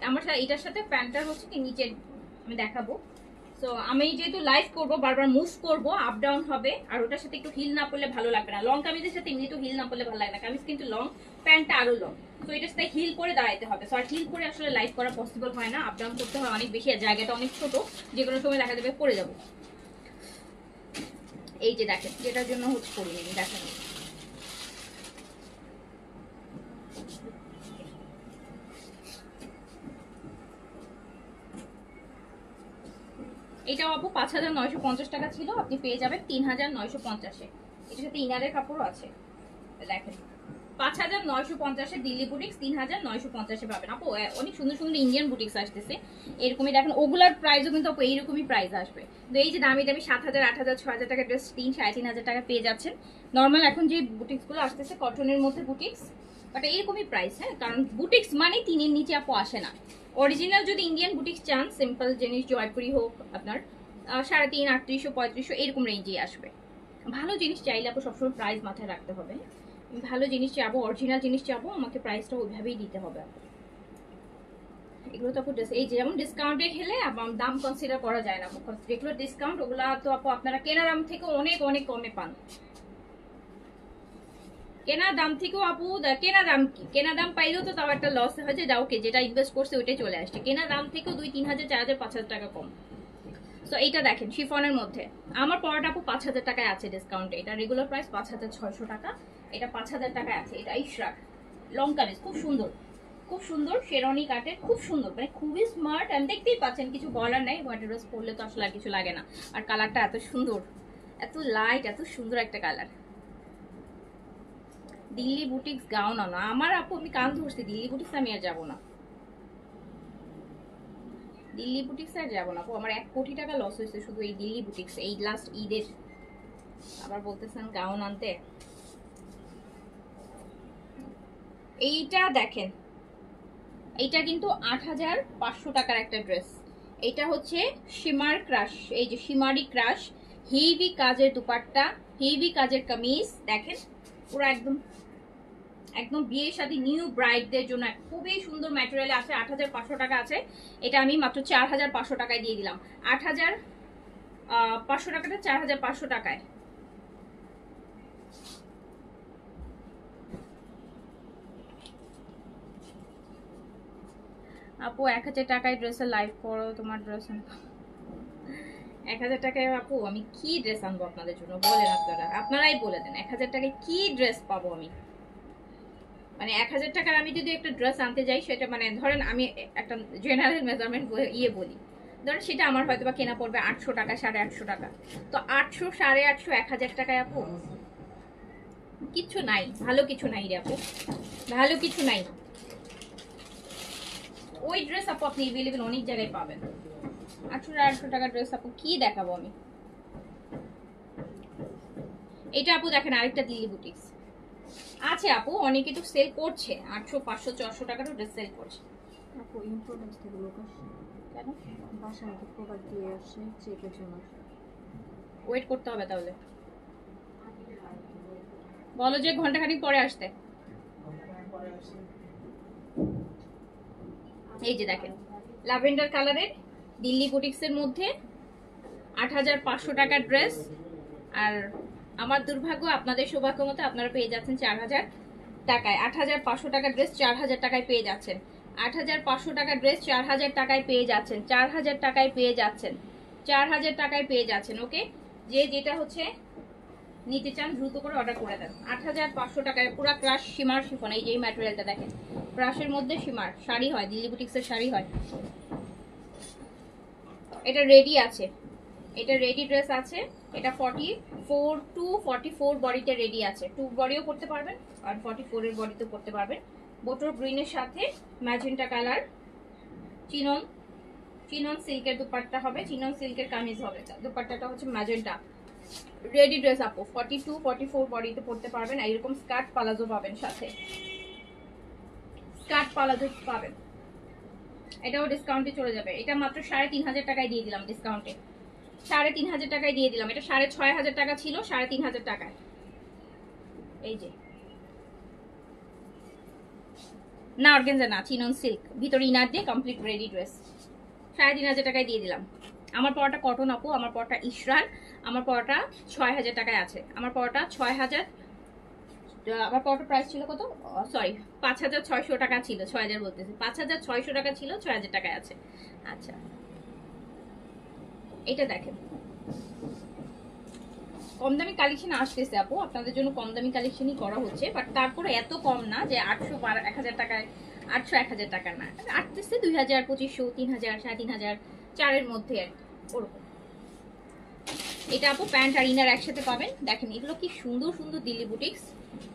আমার এটার সাথে প্যান্টটা হচ্ছে কি নিচে আমি দেখাবো, সো আমি যেহেতু লাইভ করবো বারবার মুভ করবো, আপ ডাউন হবে, আর ওটার সাথে একটু হিল না পড়লে ভালো লাগবে না। লং কামিজের সাথে এমনি তো হিল না পড়লে ভালো লাগে না, কামিজ কিন্তু লং, প্যান্টটা আরো লং, তো এটার সাথে হিল করে দাঁড়াইতে হবে। সো আর হিল করে আসলে লাইভ করা পসিবল হয় না, আপ ডাউন করতে হয় অনেক বেশি, আর জায়গাটা অনেক ছোট, যে কোনো সময় দেখা যাবে পড়ে যাবো। এই যে দেখেন যেটার জন্য হচ্ছে পড়িনি, দেখেন এটাও আপু 5950 টাকা ছিল, আপনি পেয়ে যাবেন 3950-এ। এটার সাথে ইনারের কাপড়ও আছে, দেখেন 5950-এ দিল্লি বুটিক্স 3950-এ পাবেন আপু। অনেক সুন্দর সুন্দর ইন্ডিয়ান বুটিক্স আসতেছে এরকমই, দেখেন ওগুলার প্রাইসও কিন্তু আপু এইরকমই প্রাইস আসবে। তো এই যে দামি দামি 7000, 8000, 6000 টাকা ড্রেস 3-3500 টাকা পেয়ে যাচ্ছেন। নর্মাল এখন যে বুটিক্সগুলো আসতেছে কটনের মধ্যে বুটিক্স, বাট এইরকমই প্রাইস, হ্যাঁ, কারণ বুটিক্স মানে 3-এর নিচে আপু আসে না। অরিজিনাল যদি ইন্ডিয়ান বুটিক্স চান, সিম্পল জিনিস জয়পুরি হোক আপনার 3.5, 3800, 3500 এরকম রেঞ্জেই আসবে। ভালো জিনিস চাইলে আপু সবসময় প্রাইস মাথায় রাখতে হবে, ভালো জিনিস চাবো, অরিজিনাল জিনিস চাবো, আমাকে প্রাইসটা ওইভাবেই দিতে হবে। এগুলো তো আপু এই যেমন ডিসকাউন্টে খেলে দাম কনসিডার করা যায় না, যেগুলো ডিসকাউন্ট ওগুলা তো আপু আপনারা কেনা দাম থেকে অনেক অনেক কমে পান। কেনা দাম থেকেও আপু, কেনা দাম কি, কেনা দাম পাইলেও তো তাও একটা লস হয় যে ওকে যেটা ইনভেস্ট করছে ওইটাই চলে আসছে, কেনা দাম থেকেও 2-3000, 4000, 5000 টাকা কম। সো এইটা দেখেন শিফনের মধ্যে আমার পরাটা আপু 5000 টাকায় আছে ডিসকাউন্টে, এটা রেগুলার প্রাইস 5600 টাকা, এটা 5000 টাকায় আছে। এটা ইশরাক লং কামিজ, খুব সুন্দর, খুব সুন্দর শেরওয়ানি কাটের, খুব সুন্দর, মানে খুবই স্মার্ট। আমি দেখতেই পাচ্ছেন, কিছু বলার নাই, হোয়াইট ড্রেস পরলে তো আসলে আর কিছু লাগে না। আর কালারটা এত সুন্দর, এত লাইট, এত সুন্দর একটা কালার। দিল্লি বুটিক্স গাউন আনো আমার আপু, আমি কান ধরছি, দিল্লি বুটিক্স আমি আর যাবো না, দিল্লি বুটিক্স আর যাবো না আপু, আমার 1 কোটি টাকা লস হয়েছে শুধু এই দিল্লি বুটিক্স, এই লাস্ট ঈদের আবার বলতেছেন গাউন আনতে। এইটা দেখেন, এইটা কিন্তু 8500 টাকার একটা ড্রেস, এটা হচ্ছে শিমার ক্রাশ, এই যে শিমারি ক্রাশ, হেভি কাজের দুপাট্টা, হেভি কাজের কামিজ, দেখেন পুরো একদম একদম বিয়ে শাদী নিউ ব্রাইডদের জন্য খুবই সুন্দর ম্যাটেরিয়ালে আছে। 8500 টাকা আছে, এটা আমি মাত্র 4500 টাকায় দিয়ে দিলাম। 8500 টাকাটা 4500 টাকায়, আপু 1000 টাকায় ড্রেসের লাইভ করো, তোমার ড্রেস 1000 টাকায় আপু আমি কি ড্রেস আনবো আপনাদের জন্য বলেন? আপনারাই বলে দেন 1000 টাকায় কি ড্রেস পাবো আমি? মানে 1000 টাকার আমি যদি একটা ড্রেস আনতে যাই, সেটা মানে ধরেন আমি একটা জেনারেল মেজারমেন্ট বলি, ধরেন সেটা আমার হয়তো বা কেনা পড়বে 800 টাকা, 850 টাকা। তো 800, 850, 1000 টাকায় আপু কিচ্ছু নাই, ভালো কিছু নাই রে আপু, ভালো কিছু নাই। ওই ড্রেস আপু আপনি अवेलेबल অনেক জায়গায় পাবেন। 800 টাকা ড্রেস আপু কি দেখাবো আমি? এটা আপু দেখেন আরেকটা দিল্লি বুটিক্স আছে আপু, অনেকে তো সেল করছে 800, 500, 400 টাকারও ড্রেস সেল করছে আপু। ইম্পর্টেন্স থেকে লোক আসছে কেন? বাসায় প্রোডাক্ট দিয়ে আসছে, চেকের জন্য। ওয়েট করতে হবে তাহলে, বলো যে ঘন্টাখানিক পরে আসতে। এই যে দেখেন ল্যাভেন্ডার কালারের দিল্লি বুটিক্সের মধ্যে 8500 টাকার ড্রেস। আর আমার দুর্ভাগ্য, আপনাদের সৌভাগ্য মতো আপনারা পেয়ে যাচ্ছেন 4000 টাকায়। 8500 টাকার ড্রেস 4000 টাকায় পেয়ে যাচ্ছেন। 8500 টাকার ড্রেস 4000 টাকায় পেয়ে যাচ্ছেন। 4000 টাকায় পেয়ে যাচ্ছেন। 4000 টাকায় পেয়ে যাচ্ছেন। ওকে, যে যেটা হচ্ছে নিতে চান দ্রুত করে অর্ডার করে দেন। 8500 টাকায় পুরো ক্রাশ শিমার শিফন। এই যে ম্যাটেরিয়ালটা দেখেন, ক্রাশের মধ্যে শিমার শাড়ি হয়, দিল্লি বুটিক্সের শাড়ি হয়। এটা রেডি আছে, এটা রেডি ড্রেস আছে। এটা 44 to 44 বডিতে রেডি আছে। 2 বডিও করতে পারবেন আর 44 এর বডিতেও করতে পারবেন। বোটর গ্রিনের সাথে ম্যাজেন্টা কালার, চিনন সিল্কের দুপাট্টা হবে, চিনন সিল্কের কামিজ হবে। দুপাট্টাটা হচ্ছে ম্যাজেন্টা। রেডি ড্রেস আপু 42, 44 বডিতে পড়তে পারবেন। এইরকম স্কার্ট পালাজো পাবেন, সাথে স্কার্ট পালাজো পাবেন। এটাও ডিসকাউন্টে চলে যাবে। এটা মাত্র 3500 টাকায় দিয়ে দিলাম ডিসকাউন্টে। 3500 টাকায় দিয়ে দিলাম। এটা 6500 টাকা ছিল, 3500 টাকায়। এই যে না অর্গানজা না, চিনন সিল্ক, ভিতরে ইনার দিয়ে কমপ্লিট রেডি ড্রেস 3500 টাকায় দিয়ে দিলাম। আমার পড়াটা কটন আপু, আমার পড়াটা ইশরান, আমার পড়াটা 6000 টাকায় আছে। আমার পড়াটা 6000, আমার পড়াটা প্রাইস ছিল কত? সরি 5600 টাকা ছিল, 6000 বলতেছি, 5600 টাকা ছিল, 6000 টাকায় আছে। আচ্ছা এটা দেখেন কম দামি কালেকশন আসতেছে আপু, আপনাদের জন্য কম দামি কালেকশনই করা হচ্ছে, বাট তারপরে এত কম না যে 800, 1000 টাকায়, 800, 1000 টাকা না, আসতেছে 2000, 2500, 3000, 3500, 4-এর মধ্যে আর ওরকম। এটা আপু প্যান্ট আর ইনার একসাথে পাবেন। দেখেন এগুলো কি সুন্দর সুন্দর দিল্লি বুটিক্স।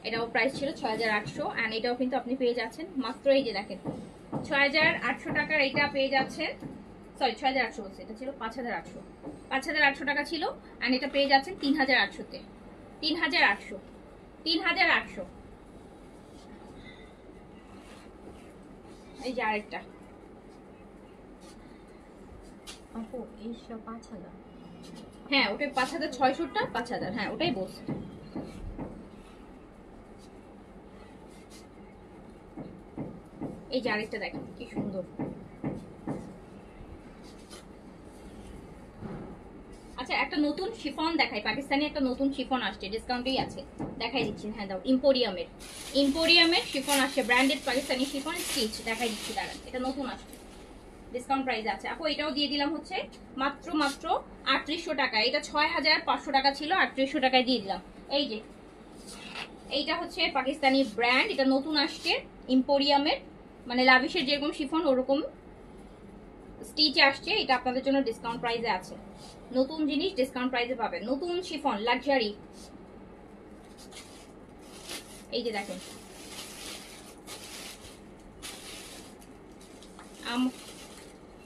এটাও প্রাইস ছিল 6800, অ্যান্ড এটাও কিন্তু আপনি পেয়ে যাচ্ছেন মাত্র, এই যে দেখেন 6800 টাকার এটা পেয়ে যাচ্ছেন। সরি 6800 বলছে, এটা ছিল 5800, 5800 টাকা ছিল, অ্যান্ড এটা পেয়ে যাচ্ছেন 3800-তে। 3800, 3800। এই যে আরেকটা আপু এইসব 5000। হ্যাঁ ওটাই 5600টা 5000, হ্যাঁ ওটাই বলছি। এই যে আরেকটা দেখেন কি সুন্দর। আচ্ছা একটা নতুন শিফন দেখাই, পাকিস্তানি একটা নতুন শিফন আসছে, ডিসকাউন্টেই আছে, দেখাই দিচ্ছি। হ্যাঁ দাও, ইম্পোরিয়ামের শিফন আসছে, ব্র্যান্ডেড পাকিস্তানি শিফন স্টিচ, দেখাই দিচ্ছি দাঁড়ান। এটা নতুন আসছে, ডিসকাউন্ট প্রাইস আছে আপু। এটাও দিয়ে দিলাম হচ্ছে মাত্র 3800 টাকা। এটা 6500 টাকা ছিল, 3800 টাকায় দিয়ে দিলাম। এই যে এইটা হচ্ছে পাকিস্তানি ব্র্যান্ড, এটা নতুন আসছে ইম্পোরিয়ামের, মানে লাভিশের যেরকম শিফন ওরকম স্টিচে আসছে। এটা আপনাদের জন্য ডিসকাউন্ট প্রাইসে আছে, নতুন জিনিস ডিসকাউন্ট প্রাইসে পাবেন। নতুন শিফন লাক্সারি, এই যে দেখেন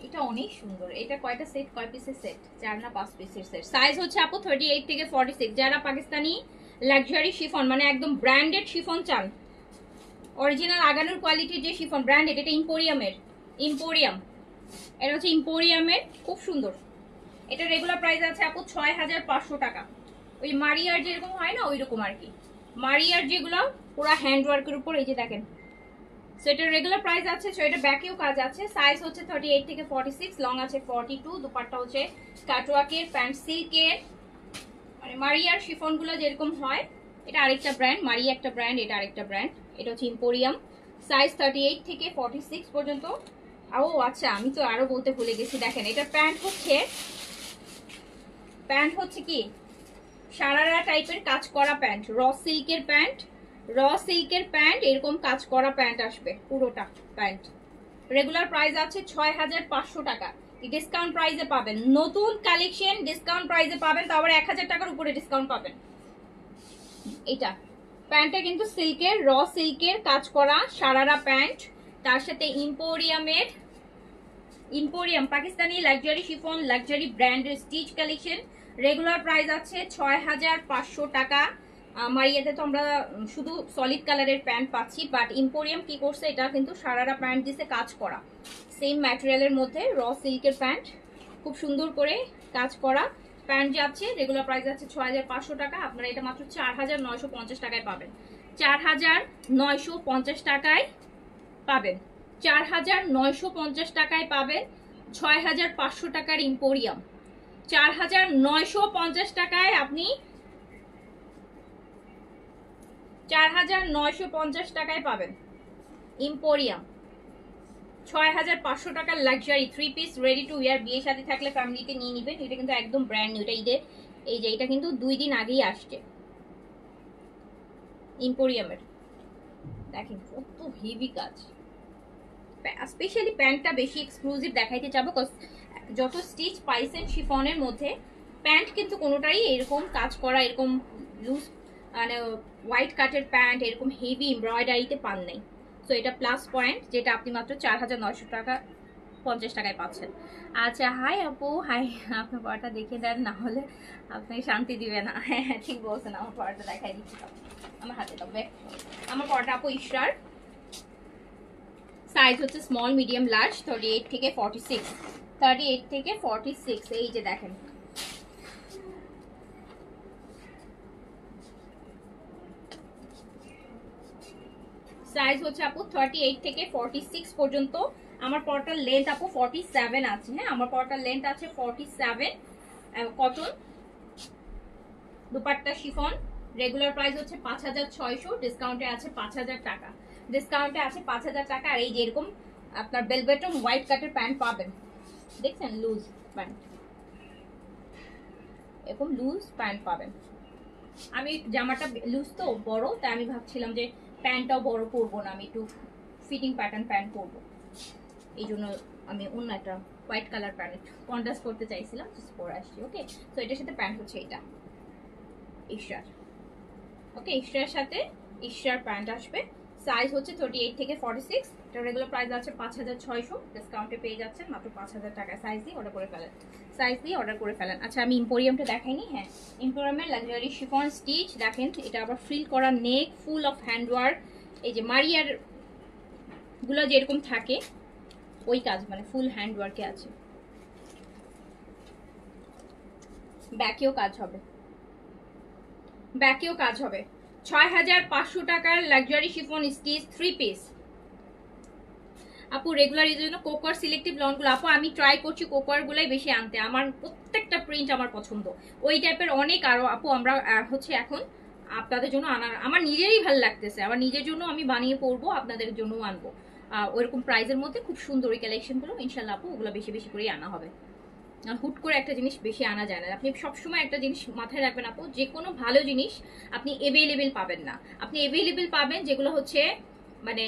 এটা অনেক সুন্দর। এটা কয়টা সেট, কয় পিসের সেট? 4 না 5 পিসের সেট। সাইজ হচ্ছে আপু 38 থেকে 46। যারা পাকিস্তানি লাক্সারি শিফন মানে একদম ব্র্যান্ডেড শিফন চান, অরিজিনাল আগানোর কোয়ালিটির যে শিফন ব্র্যান্ডেড, এটা ইম্পোরিয়ামের, এটা হচ্ছে ইম্পোরিয়ামের, খুব সুন্দর। এটা রেগুলার প্রাইস আছে আপু 6500 টাকা। ওই মারিয়ার যেরকম হয় না ওইরকম আর কি, মারিয়ার যেগুলো পুরো হ্যান্ড ওয়ার্কের উপর। এই যে দেখেন, সো এটার রেগুলার প্রাইস আছে। সো এটা ব্যাকেও কাজ আছে। সাইজ হচ্ছে 38 থেকে 46, লং আছে 42। দুপাট্টা হচ্ছে কাটওয়ার্কের, প্যান্ট সিল্কের, মানে মারিয়ার শিফনগুলো যেরকম হয়। এটা আরেকটা ব্র্যান্ড, মারিয়া একটা ব্র্যান্ড, এটা আরেকটা ব্র্যান্ড। এটা হচ্ছে ইম্পোরিয়াম। সাইজ 38 থেকে 46 পর্যন্ত ও আচ্ছা, আমি তো আরো বলতে ভুলে গেছি। দেখেন এটা প্যান্ট হচ্ছে কি সারারা টাইপের কাজ করা প্যান্ট, র সিল্কের প্যান্ট, এরকম কাজ করা প্যান্ট আসবে পুরোটা প্যান্ট। রেগুলার প্রাইস আছে 6500 টাকা, ডিসকাউন্ট প্রাইসে পাবেন। নতুন কালেকশন ডিসকাউন্ট প্রাইসে পাবেন, তো আবার 1000 টাকার উপরে ডিসকাউন্ট পাবেন। এটা প্যান্টটা কিন্তু সিল্কের, র সিল্কের কাজ করা সারারা প্যান্ট, তার সাথে emporium Pakistani luxury chiffon luxury ব্র্যান্ডের স্টিচ কালেকশন। রেগুলার প্রাইস আছে 6500 টাকা। মারিয়াতে তো আমরা শুধু সলিড কালারের প্যান্ট পাচ্ছি, বাট ইম্পোরিয়াম কি করছে, এটা কিন্তু সারারা প্যান্ট দিছে কাজ করা, সেম ম্যাটেরিয়ালের মধ্যে র সিল্কের প্যান্ট, খুব সুন্দর করে কাজ করা প্যান্ট যাচ্ছে। রেগুলার প্রাইস আছে 6500 টাকা, আপনারা এটা মাত্র 4950 টাকায় পাবেন। 4950 টাকায় পাবেন, 4950 টাকায় পাবেন 6500 টাকার ইম্পোরিয়াম। 4950 টাকায় আপনি 4950 টাকায় পাবেন ইম্পোরিয়াম। 6500 টাকার luxury 3 piece ready to wire, বিয়ে শাদী থাকলে ফ্যামিলিতে নিয়ে নেবেন। এটা কিন্তু একদম ব্র্যান্ড নিউ, এটা ঈদে এই যে এটা কিন্তু 2 দিন আগেই আসছে ইম্পোরিয়ামের। দেখেন কত হেভি কাজ, স্পেশালি প্যান্টটা বেশি এক্সক্লুসিভ দেখাইতে চাবো, যত স্টিচ পাইছেন শিফনের মধ্যে প্যান্ট কিন্তু কোনোটাই এরকম কাজ করা, এরকম লুজ মানে হোয়াইট কাটের প্যান্ট এরকম হেভি এমব্রয়ডারিতে পান নাই। সো এটা প্লাস পয়েন্ট, যেটা আপনি মাত্র 4950 টাকায় পাচ্ছেন। আচ্ছা হাই আপু, হাই, আপনার পড়াটা দেখে দেন, না হলে আপনি শান্তি দিবে না। হ্যাঁ হ্যাঁ ঠিক বলছেন, আমার পড়াটা দেখাই দিচ্ছি, আমার হাতে তবে আমার পড়াটা আপু ইশরার। সাইজ হচ্ছে স্মল মিডিয়াম লার্জ, 38 থেকে 46, 38 থেকে 46। এই যে দেখেন সাইজ হচ্ছে আপু 38 থেকে 46 পর্যন্ত। আমার পরটার লেন্থ আপু 47 আছে। হ্যাঁ, আমার পরটার লেন্থ আছে 47। Cotton dupatta chiffon. Regular price হচ্ছে 5600, ডিসকাউন্টে আছে 5000 টাকা, ডিসকাউন্টে আছে 5000 টাকা। আর এই যে এরকম আপনার বেলভেটম হোয়াইট কাটের প্যান্ট পাবেন, দেখছেন লুজ প্যান্ট, এরকম লুজ প্যান্ট পাবেন। আমি জামাটা লুজ তো বড়, তাই আমি ভাবছিলাম যে প্যান্টটাও বড় পরবো না, আমি একটু ফিটিং প্যাটার্ন প্যান্ট পরবো, এই জন্য আমি অন্য একটা হোয়াইট কালার প্যান্ট কন্ট্রাস্ট করতে চাইছিলাম, জাস্ট পরে আসছি। ওকে, তো এটার সাথে প্যান্ট হচ্ছে এটা ইশরার। ওকে, ইশরার সাথে ইশরার প্যান্ট আসবে। সাইজ হচ্ছে 38 থেকে 46। এটা রেগুলার প্রাইস আছে 5600, ডিসকাউন্টে পেয়ে যাচ্ছেন মাত্র 5000 টাকায়। সাইজ দিয়ে অর্ডার করে ফেলেন। আচ্ছা আমি ইম্পোরিয়ামটা দেখাইনি। হ্যাঁ, ইম্পোরিয়ামের লাক্সারি শিফন স্টিচ দেখেন, এটা আবার ফ্রিল করা নেক, ফুল অফ হ্যান্ডওয়ার্ক। এই যে মারিয়ার গুলো যেরকম থাকে ওই কাজ, মানে ফুল হ্যান্ডওয়ার্কে আছে। ব্যাকেও কাজ হবে। 6500 টাকার লাক্সারি শিফন স্টিচ 3 পিস। আপু রেগুলার এর জন্য কোকোয়ার সিলেক্টিভ লনগুলো, আপু আমি ট্রাই করছি কোকোয়ার গুলাই বেশি আনতে, আমার প্রত্যেকটা প্রিন্ট আমার পছন্দ, ওই টাইপের অনেক আরো আপু আমরা হচ্ছে এখন আপনাদের জন্য আনার, আমার নিজেরই ভালো লাগতেছে, আমার নিজের জন্য আমি বানিয়ে পরবো, আপনাদের জন্য আনবো। ওইরকম প্রাইসের মধ্যে খুব সুন্দর এই কালেকশনগুলো, ইনশাল্লাহ আপু ওগুলো বেশি বেশি করেই আনা হবে। হুট করে একটা জিনিস বেশি আনা যায় না। আপনি সবসময় একটা জিনিস মাথায় রাখবেন আপু, যে কোনো ভালো জিনিস আপনি এভেলেবেল পাবেন না, আপনি এভেলেবেল পাবেন যেগুলো হচ্ছে মানে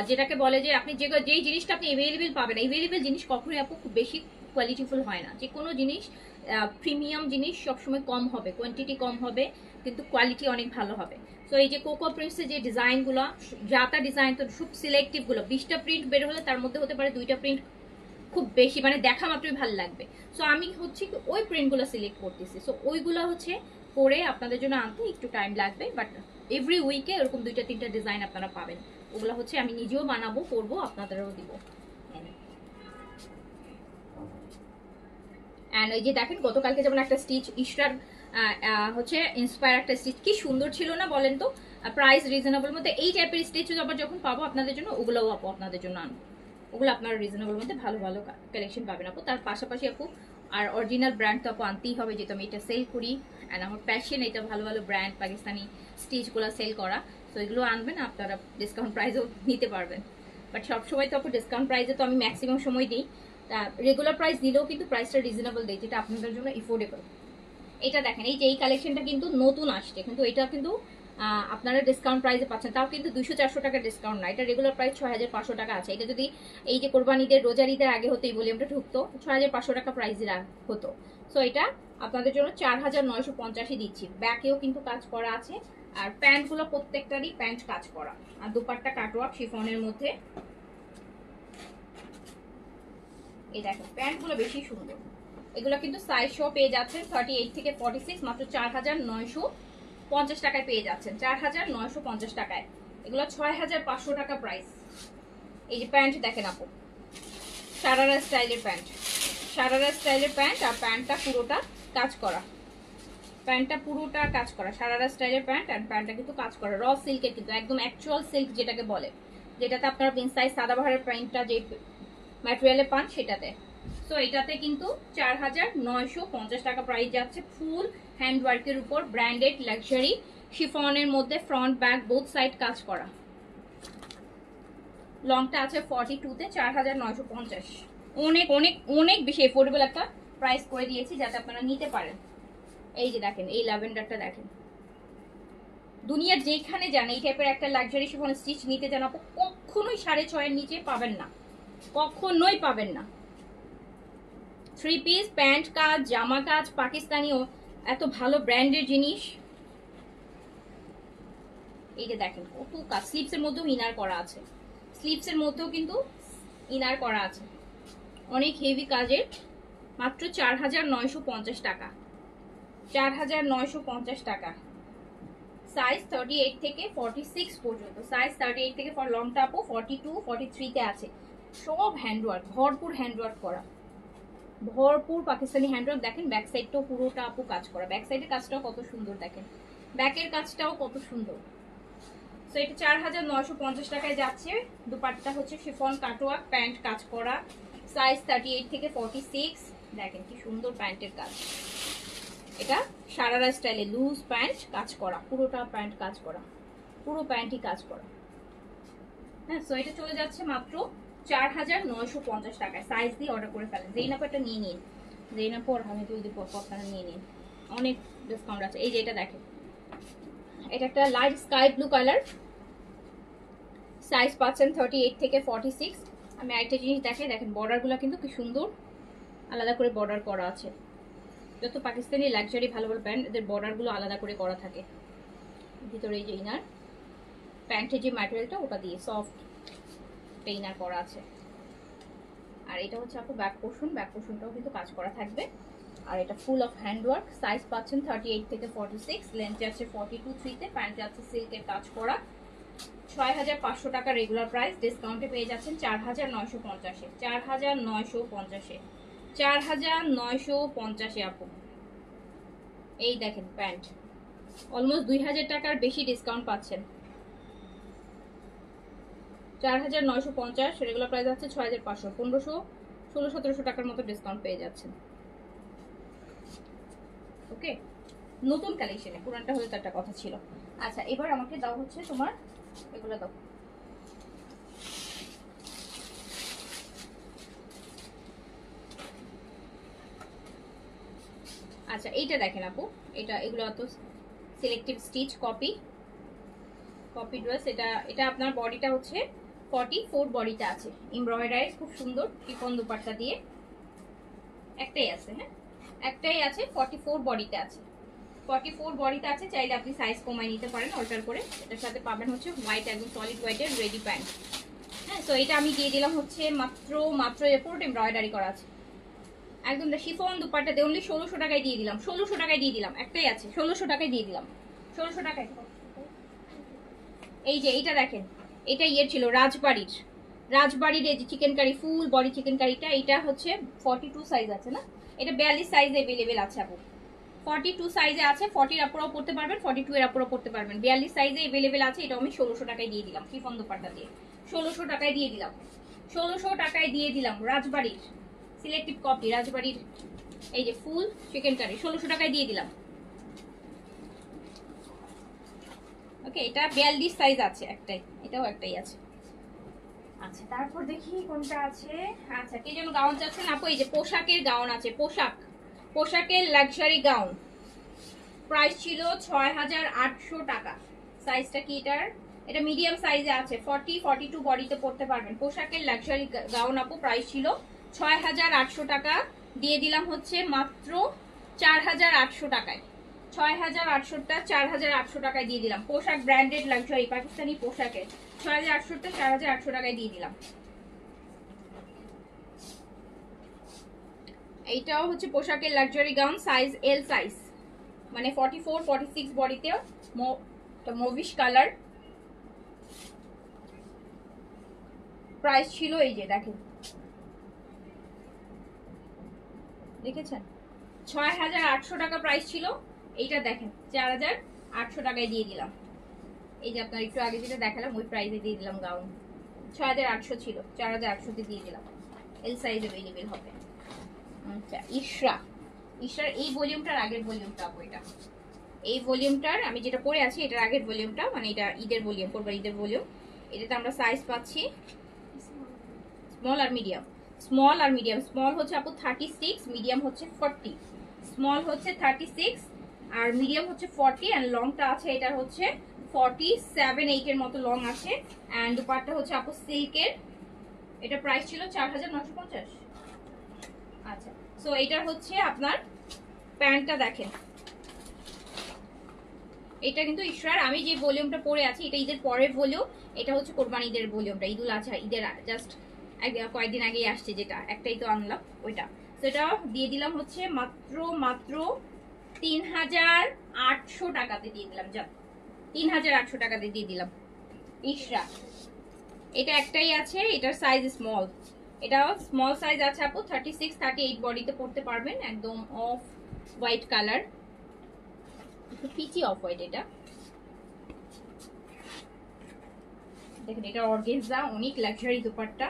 যেটাকে বলে যে আপনি যেই জিনিসটা আপনি এভেলেবেল পাবেন, এভেলেবেল জিনিস কখনোই আপু খুব বেশি কোয়ালিটিফুল হয় না। যে কোনো জিনিস প্রিমিয়াম জিনিস সবসময় কম হবে, কোয়ান্টিটি কম হবে, কিন্তু কোয়ালিটি অনেক ভালো হবে। তো এই যে কোকো প্রিন্টসের যে ডিজাইনগুলো, যাতা ডিজাইন তো খুব সিলেক্টিভগুলো, 20টা প্রিন্ট বের হলে তার মধ্যে হতে পারে 2টা প্রিন্ট খুব বেশি মানে দেখা মাত্রই ভালো লাগবে। সো আমি হচ্ছে ওই প্রিন্টগুলো সিলেক্ট করতেছি, সো ওইগুলো হচ্ছে করে আপনাদের জন্য আনতে একটু টাইম লাগবে, বাট এভরি উইকে এরকম 2টা 3টা ডিজাইন আপনারা পাবেন। ওগুলো হচ্ছে আমি নিজেও বানাবো, করবো, আপনাদেরও দিব। অ্যান্ড ওই যে দেখেন গতকালকে যেমন একটা স্টিচ ইশরার হচ্ছে ইন্সপায়ার একটা স্টিচ, কি সুন্দর ছিল না বলেন তো, প্রাইস রিজনেবল মধ্যে। এই টাইপের স্টিচ আবার যখন পাবো আপনাদের জন্য, ওগুলোও আপু আপনাদের জন্য আনবো, ওগুলো আপনার রিজনেবল মধ্যে ভালো ভালো কালেকশন পাবেন আপু। তার পাশাপাশি আপু আর অরিজিনাল ব্র্যান্ড তো আপু আনতেই হবে, যেহেতু আমি এটা সেল করি, অ্যান্ড আমার প্যাশন এটা ভালো ভালো ব্র্যান্ড পাকিস্তানি স্টিচগুলো সেল করা। তো এগুলো আনবেন, আপনারা ডিসকাউন্ট প্রাইসও নিতে পারবেন। বাট সবসময় তো আপু ডিসকাউন্ট প্রাইসে তো আমি ম্যাক্সিমাম সময় দিই, তা রেগুলার প্রাইস দিলেও কিন্তু প্রাইসটা রিজনেবল দিই, যেটা আপনাদের জন্য এফোর্ডেবল। এটা দেখেন, এই যে এই কালেকশনটা কিন্তু নতুন আসছে, কিন্তু এটা কিন্তু আপনারা ডিসকাউন্ট প্রাইসে পাচ্ছেন, তাও কিন্তু 200-400 টাকা ডিসকাউন্ট না, এটা রেগুলার প্রাইস 6500 টাকা আছে। এটা যদি এই যে কোরবানিদের রোজার ঈদের আগে হতেই বলি আমরা ঢুকতো 6500 টাকা প্রাইসে হতো। সো এটা আপনাদের জন্য 4950 দিচ্ছি। ব্যাকেও কিন্তু কাজ করা আছে, আর প্যান্টগুলো প্রত্যেকটারই প্যান্ট কাজ করা, আর দুপাট্টা কাটওয়ার্ক শিফনের মধ্যে। এই দেখেন প্যান্টগুলো বেশি সুন্দর, এগুলো কিন্তু সাইজ শো পেয়ে যাচ্ছেন 38 থেকে 46, মাত্র 4950 টাকায় পেয়ে যাচ্ছেন, 4950 টাকায়। এগুলো 6500 টাকা প্রাইস। এই যে প্যান্ট দেখেন আপু, সারারা স্টাইলের প্যান্ট, সারারা স্টাইলের প্যান্ট, আর প্যান্টটা পুরোটা কাজ করা, প্যান্টটা পুরোটা কাজ করা, সারারা স্টাইলের প্যান্ট, আর প্যান্টটা কিন্তু কাজ করা র সিল্কের, কিন্তু একদম অ্যাকচুয়াল সিল্ক যেটাকে বলে, যেটাতে আপনারা প্রিন্সাইজ সাদাবাহারের প্যান্টটা যে ম্যাটেরিয়ালে পান সেটাতে। সো এটাতে কিন্তু 4950 টাকা প্রাইস যাচ্ছে, ফুল হ্যান্ডওয়ার্কের উপর ব্র্যান্ডেড লাক্সারি শিফনের মধ্যে, ফ্রন্ট ব্যাক বোথ সাইড কাজ করা। লংটা আছে 42-তে, 4950। অনেক অনেক অনেক বেশি এফোর্ডেবল একটা প্রাইস করে দিয়েছি, যাতে আপনারা নিতে পারেন। এই যে দেখেন, এই ল্যাভেন্ডারটা দেখেন, দুনিয়ার যেখানে যান এই টাইপের একটা লাক্সারি শিফন স্টিচ নিতে যান আপু, কখনোই 6.5 এর নিচে পাবেন না, কখনোই পাবেন না। 3 পিস প্যান্ট কাজ, জামা কাজ, পাকিস্তানিও এত ভালো ব্র্যান্ডের জিনিস। এই যে দেখেন কত কাজ, স্লিপসের মধ্যেও ইনার করা আছে, স্লিপসের মধ্যেও কিন্তু ইনার করা আছে, অনেক হেভি কাজের, মাত্র 4950 টাকা, 4950 টাকা। সাইজ 38 থেকে 46 পর্যন্ত, সাইজ 38 থেকে লংটা আপু 42-43 তে আছে। সব হ্যান্ডওয়ার্ক, ভরপুর হ্যান্ডওয়ার্ক করা, ভরপুর পাকিস্তানি হ্যান্ডওয়ার্ক। দেখেন ব্যাক সাইডটাও পুরোটা আপু কাজ করা, ব্যাক সাইডের কাজটাও কত সুন্দর, দেখেন ব্যাকের কাজটাও কত সুন্দর। সো এটা 4950 টাকায় যাচ্ছে। দুপাট্টা হচ্ছে শিফন কাটওয়ার্ক, প্যান্ট কাজ করা, সাইজ 38 থেকে 46। দেখেন কি সুন্দর প্যান্টের কাজ, এটা সারারা স্টাইলে লুজ প্যান্ট কাজ করা, পুরোটা প্যান্ট কাজ করা, পুরো প্যান্টই কাজ করা। হ্যাঁ, সো এটা চলে যাচ্ছে মাত্র 4950 টাকায়। সাইজ দিয়ে অর্ডার করে ফেলেন, জেইনাপটা নিয়ে নিন, জেইনাপর আমি জলদি আপনারা নিয়ে নিন, অনেক ডিসকাউন্ট আছে। এই যে এটা দেখেন, এটা একটা light sky blue colour, size পাচ্ছেন 38 থেকে 46। আমি আরেকটা জিনিস দেখাই, দেখেন বর্ডারগুলো কিন্তু কি সুন্দর আলাদা করে বর্ডার করা আছে। যত পাকিস্তানি লাক্সারি ভালো ভালো প্যান্ট, এদের বর্ডারগুলো আলাদা করে করা থাকে। ভিতরে এই যে ইনার, প্যান্টের যে ম্যাটেরিয়ালটা ওটা দিয়ে সফট ইনার করা আছে। আর এটা হচ্ছে আপু ব্যাক পোর্শন, ব্যাক পোর্শনটাও কিন্তু কাজ করা থাকবে। আর এটা ফুল অফ হ্যান্ডওয়ার্ক, সাইজ পাচ্ছেন 38 থেকে 46, লেন্থ আছে 42-3-তে, প্যান্ট আছে সিল্কের কাজ করা। 6500 টাকা রেগুলার প্রাইস, ডিসকাউন্টে পেয়ে যাচ্ছেন 4950-এ, 4950-এ, 4950-এ আপু। এই দেখেন প্যান্ট, অলমোস্ট 2000 টাকার বেশি ডিসকাউন্ট পাচ্ছেন। 4950, রেগুলার প্রাইস আছে 6500, 1500, 1600-1700 টাকার মতো ডিসকাউন্ট পেয়ে যাচ্ছেন। ওকে, নতুন কালেকশনে, পুরানটা হলে তো একটা কথা ছিল। আচ্ছা, এবার আমাকে দাও হচ্ছে তোমার এগুলো দাও। আচ্ছা, এইটা দেখেন আপু, এগুলো তো সিলেক্টিভ স্টিচ কপি ড্রেস। এটা আপনার বডিটা হচ্ছে 44 বডিটা আছে, এমব্রয়ডারি খুব সুন্দর শিফন দুপাট্টা দিয়ে। একটাই আছে, হ্যাঁ একটাই আছে, 44 বডিতে আছে, 44 বডিতে আছে। চাইলে আপনি সাইজ কমাই নিতে পারেন অল্টার করে। এটার সাথে পাবেন হচ্ছে হোয়াইট, একদম সলিড হোয়াইটের রেডি প্যান্ট। হ্যাঁ, তো এটা আমি দিয়ে দিলাম হচ্ছে মাত্র পুরোটা এমব্রয়ডারি করা আছে, একদম শিফন দুপাট্টা দিয়ে অনলি 1600 টাকায় দিয়ে দিলাম, 1600 টাকায় দিয়ে দিলাম। একটাই আছে, 1600 টাকায় দিয়ে দিলাম, 1600 টাকায়। এই যে এইটা দেখেন, এটা ইয়ে ছিল রাজবাড়ির এই যে chicken curry, full body chicken কারিটা, এটা হচ্ছে 42 সাইজ আছে না, এটা 42 সাইজে अवेलेबल আছে আপু, 42 সাইজে আছে, 40 এর উপরও পড়তে পারবেন, 42 এর উপরও পড়তে পারবেন, 42 সাইজে अवेलेबल আছে। এটা আমি 1600 টাকায় দিয়ে দিলাম, শিফন দুপাট্টা দিয়ে 1600 টাকায় দিয়ে দিলাম, 1600 টাকায় দিয়ে দিলাম। রাজবাড়ির সিলেক্টিভ কপি, রাজবাড়ির এই যে ফুল চিকেন কারি 1600 টাকায় দিয়ে দিলাম। ওকে, এটা 42 সাইজ আছে একটাই, এটাও একটাই আছে। আচ্ছা তারপর দেখি কোনটা আছে। আচ্ছা কে যেন গাউন চাচ্ছেন আপু, এই যে পোশাকের গাউন আছে, পোশাকের লাক্সারি গাউন, প্রাইস ছিল ৬,৮০০ টাকা। সাইজটা কি এটার? এটা মিডিয়াম সাইজে আছে, 40-42 বডিতে পড়তে পারবেন। পোশাকের লাক্সারি গাউন আপু, প্রাইস ছিল ৬,৮০০ টাকা, দিয়ে দিলাম হচ্ছে মাত্র ৪,৮০০ টাকায়। ৬,৮০০টা ৪,৮০০ টাকায় দিয়ে দিলাম। পোশাক ব্র্যান্ডেড লাক্সারি পাকিস্তানি পোশাকের ৬,৮০০টা ৪,৮০০ টাকায় দিয়ে দিলাম। এইটাও হচ্ছে পোশাকের luxury gown, size L size, মানে 44-46 বডিতে, মুভিশ কালার। প্রাইস ছিল এই যে দেখেন, দেখেছেন ৬,৮০০ টাকা প্রাইস ছিল। এইটা দেখেন ৪,৮০০ টাকায় দিয়ে দিলাম। এই যে আপনার একটু আগে যেটা দেখালাম ওই প্রাইসে দিয়ে দিলাম গাউন। ৬,৮০০ ছিল, ৪,৮০০তে দিয়ে দিলাম। এল সাইজ অ্যাভেলেবেল হবে। আচ্ছা ইশরার এই ভলিউমটার আগের ভলিউমটা আপু, এটা এই ভলিউমটার আমি যেটা পরে আছি এটার আগের ভলিউমটা, মানে এটা ঈদের ভলিউম, কোরবানির ঈদের ভলিউম। এটাতে আমরা সাইজ পাচ্ছি স্মল আর মিডিয়াম। স্মল হচ্ছে আপু 36, মিডিয়াম হচ্ছে 40। স্মল হচ্ছে 36 আর মিডিয়াম হচ্ছে 40, এন্ড লংটা আছে এটা হচ্ছে 47-8 এর মতো লং আছে। এন্ড দুপাট্টা হচ্ছে আপু সিল্কের। এটা প্রাইস ছিল 4,950। আচ্ছা সো এটার হচ্ছে আপনার প্যান্টটা দেখেন, এটা কিন্তু ইশরার আমি যে ভলিউমটা পরে আছি এটা ঈদের পরের ভলিউম, এটা হচ্ছে কোরবানি ঈদের ভলিউমটা, ঈদুল আজহা ঈদের জাস্ট কয়েকদিন আগেই আসছে, যেটা একটাই তো আনলাম ওইটা। তো এটা দিয়ে দিলাম হচ্ছে মাত্র 3,800 টাকাতে দিয়ে দিলাম, যা 3,800 টাকাতে দিয়ে দিলাম ইশরা। এটা একটাই আছে, এটার সাইজ স্মল, এটাও স্মল সাইজ আছে আপু, 36-38 বডিতে পড়তে পারবেন। একদম অফ হোয়াইট কালার, একটু পিচি অফ হোয়াইট। এটা দেখেন, এটা অর্গানজা, অনেক লাক্সারি দুপাট্টা।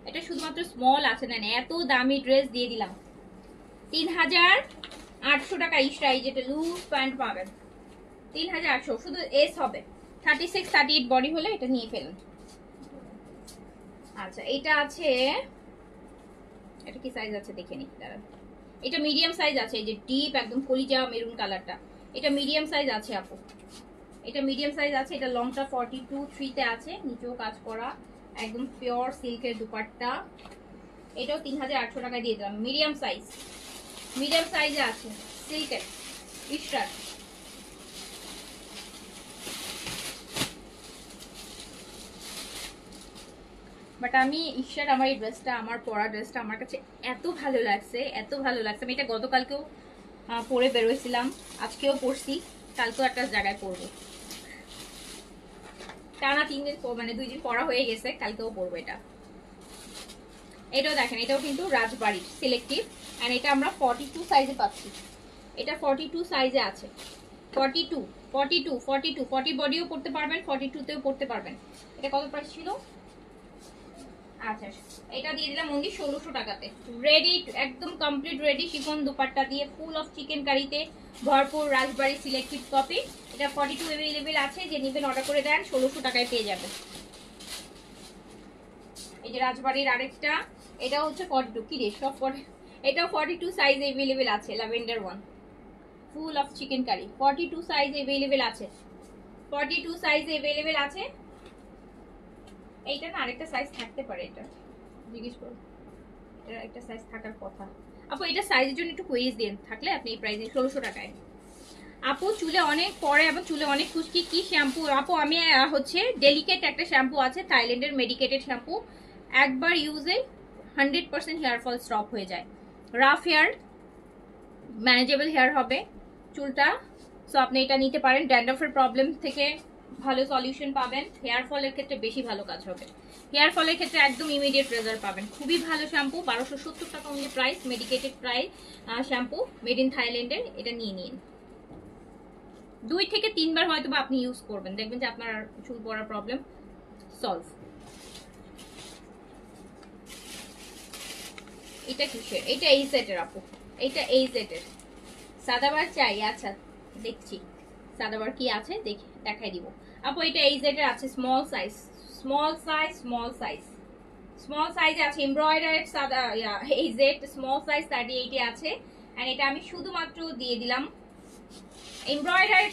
এটা শুধুমাত্র স্মল আছে না, এত দামি ড্রেস দিয়ে দিলাম 3,800 টাকা ইশরা। এই যেটা লুজ প্যান্ট পাবেন 3,800, শুধু এস হবে, 36-38 বডি হলে এটা নিয়ে ফেলুন। আচ্ছা এটা আছে, এটা কি সাইজ আছে দেখে নি দাঁড়ান। এটা মিডিয়াম সাইজ আছে, এই যে ডিপ একদম কলিজা মেরুন কালারটা, এটা মিডিয়াম সাইজ আছে আপু, এটা মিডিয়াম সাইজ আছে। এটা লংটা 42-3 তে আছে, নিচেও কাজ করা, একদম পিওর সিল্কের দুপাট্টা। এটাও 3,800 টাকা দিয়ে দিলাম। মিডিয়াম সাইজে আছে সিল্কের ইশরার। বাট আমি ঈশ্বর, আমার এই ড্রেসটা, আমার পরা ড্রেসটা আমার কাছে এত ভালো লাগছে, আমি এটা গতকালকেও পরে বেরোয়েছিলাম, আজকেও পরছি, কালকেও একটা জায়গায় পরবো, টানা 3 দিন, মানে 2 দিন পরা হয়ে গেছে, কালকেও পরবো এটা। এটাও দেখেন, এটাও কিন্তু রাজবাড়ির সিলেক্টিভ, এন্ড এটা আমরা 42 সাইজে পাচ্ছি। এটা 42 সাইজে আছে, 40 বডিও পড়তে পারবেন, 42তেও পড়তে পারবেন। এটা কত প্রাইস ছিল? আচ্ছা এটা দিয়ে দিলাম অনলি 1,600 টাকাতে। রেডি, একদম কমপ্লিট রেডি শিফন দুপাট্টা দিয়ে, ফুল অফ চিকেন কারিতে ভরপুর রাজবাড়ি সিলেক্টিভ কপি। এটা 42 अवेलेबल আছে, যে নেবেন অর্ডার করে দেন, 1,600 টাকায় পেয়ে যাবেন। এই যে রাজবাড়ির আরেকটা, এটা হচ্ছে 42, কি রে সব 40, এটাও 42 সাইজ अवेलेबल আছে, lavender one, full of chicken curry, 42 size available আছে, 42 সাইজ अवेलेबल আছে। এইটা না আরেকটা সাইজ থাকতে পারে, এটা জিজ্ঞেস করুন, এটা একটা সাইজ থাকার কথা। আপু এটা সাইজের জন্য একটু কুইজ দেন, থাকলে আপনি এই প্রাইসে 1,600 টাকায়। আপু চুলে অনেক পরে এবং চুলে অনেক খুশকি, কি শ্যাম্পু আপু? আমি হচ্ছে ডেলিকেট একটা শ্যাম্পু আছে, থাইল্যান্ডের মেডিকেটেড শ্যাম্পু, একবার ইউজে 100% হেয়ার ফল স্টপ হয়ে যায়, রাফ হেয়ার ম্যানেজেবল হেয়ার হবে চুলটা। সো আপনি এটা নিতে পারেন, ড্যান্ড্রফের প্রবলেম থেকে ভালো সলিউশন পাবেন, হেয়ার ফলের ক্ষেত্রে বেশি ভালো কাজ হবে, হেয়ার ফলের ক্ষেত্রে একদম ইমিডিয়েট রেজাল্ট পাবেন। খুবই ভালো শ্যাম্পু, 1270 টাকা only price, medicated price shampoo, made in থাইল্যান্ডের। এটা নিয়ে নিন, 2 থেকে 3 বার হয়তো বা আপনি ইউজ করবেন, দেখবেন যে আপনার চুল পড়ার প্রবলেম সলভ। এটা কিসের? এটা এই সেটের আপু, এটা এই সেটের। সাদাবার চাই? আচ্ছা দেখছি সাদাবার কি আছে, দেখাই দিব আপু। এটা এই সেটের আছে, স্মল সাইজ স্মল সাইজ আছে এমব্রয়ডারি সাদা এই জেড স্মল সাইজ 38 এ আছে এন্ড এটা আমি শুধুমাত্র দিয়ে দিলাম এমব্রয়ডারি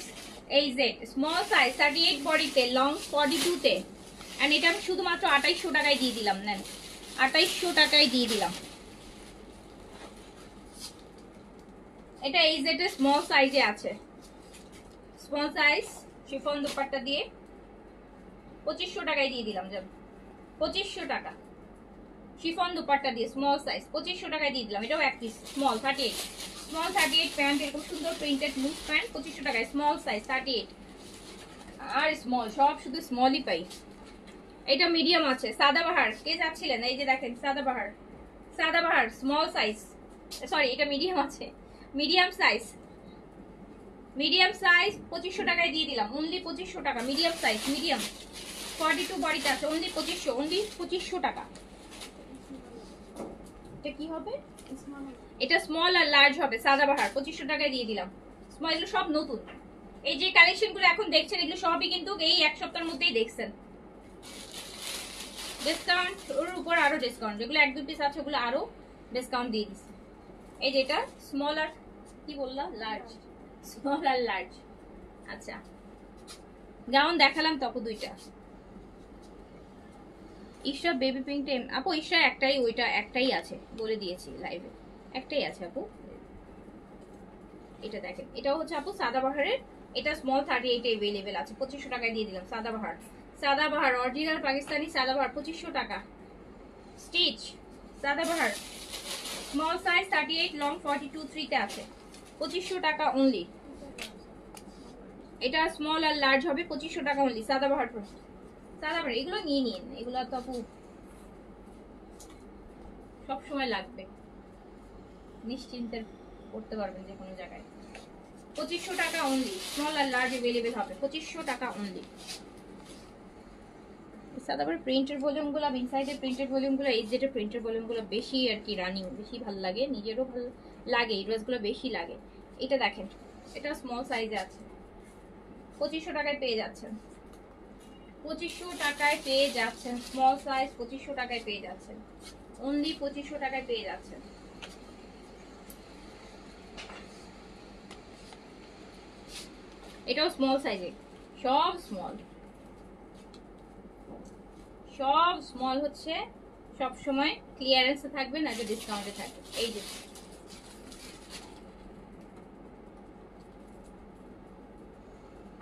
এই জেড স্মল সাইজ 38 বডিতে লং 42 তে এন্ড এটা আমি শুধুমাত্র 2800 টাকায় দিয়ে দিলাম নেন 2800 টাকায় দিয়ে দিলাম এটা এই জেড এর স্মল সাইজে আছে স্মল সাইজ শিফন দুপাট্টা দিয়ে 2500 টাকায় দিয়ে দিলাম জান 2500 টাকা শিফন দুপাট্টা দিয়ে স্মল সাইজ 2500 টাকায় দিয়ে দিলাম এটাও এক পিস স্মল 38 প্যান্ট এরকম সুন্দর প্রিন্টেড লুজ প্যান্ট 2500 টাকায় স্মল সাইজ 38 আর স্মল সব শুধু স্মলই পাই এটা মিডিয়াম আছে সাদাবাহার কে যাচ্ছিলেন এই যে দেখেন সাদাবাহার স্মল সাইজ সরি এটা মিডিয়াম আছে মিডিয়াম সাইজ 2500 টাকায় দিয়ে দিলাম অনলি 2500 টাকা মিডিয়াম সাইজ মিডিয়াম 42 বডিতে আছে অনলি 2500 টাকা এটা কি হবে এটা স্মল আর লার্জ হবে সাদাবাহার 2500 টাকায় দিয়ে দিলাম স্মল এগুলো সব নতুন এই যে কালেকশনগুলো এখন দেখছেন এগুলো সবই কিন্তু এই এক সপ্তাহের মধ্যেই দেখছেন ডিসকাউন্ট ওর উপর আরো ডিসকাউন্ট যেগুলো এক দুই পিস আছে ওগুলো আরো ডিসকাউন্ট দিয়ে দিছে এই যেটা স্মল আর কি বললাম লার্জ স্মল আর লার্জ আচ্ছা গাউন দেখালাম তখন দুইটা ইশরা বেবি পিঙ্ক টেম আপু ইশরা একটাই ওইটা একটাই আছে বলে দিয়েছি লাইভে একটাই আছে আপু এটা দেখেন এটাও হচ্ছে আপু সাদাবাহারের এটা স্মল 38 এ अवेलेबल আছে 2500 টাকায় দিয়ে দিলাম সাদাবাহার অরিজিনাল পাকিস্তানি সাদাবাহার 2500 টাকা stitch Sadabahar small size 38 long 42 3 তে আছে 2500 টাকা অনলি এটা স্মল আর লার্জ হবে 2500 টাকা অনলি সাদাবাহার এগুলো নিয়ে নিন এগুলো তো আপু সব সময় লাগবে নিশ্চিন্তে করতে পারবেন যে কোনো জায়গায় 2500 টাকা অনলি স্মল আর লার্জ अवेलेबल হবে 2500 টাকা অনলি সাদাবাহার প্রিন্টের ভলিউমগুলো ইনসাইডের প্রিন্টেড ভলিউমগুলো এই যেটা প্রিন্টের ভলিউমগুলো বেশি আর কি রানিং বেশি ভালো লাগে নিজেরও ভালো লাগে এই ড্রেসগুলো বেশি লাগে এটা দেখেন এটা স্মল সাইজে আছে 2500 টাকায় পেয়ে যাচ্ছেন 2500 টাকায় পেয়ে যাচ্ছেন স্মল সাইজ 2500 টাকায় পেয়ে যাচ্ছেন অনলি 2500 টাকায় পেয়ে যাচ্ছেন এটাও স্মল সাইজে সব স্মল হচ্ছে সব সময় ক্লিয়ারেন্সে থাকবে না যে ডিসকাউন্টে থাকবে এই যে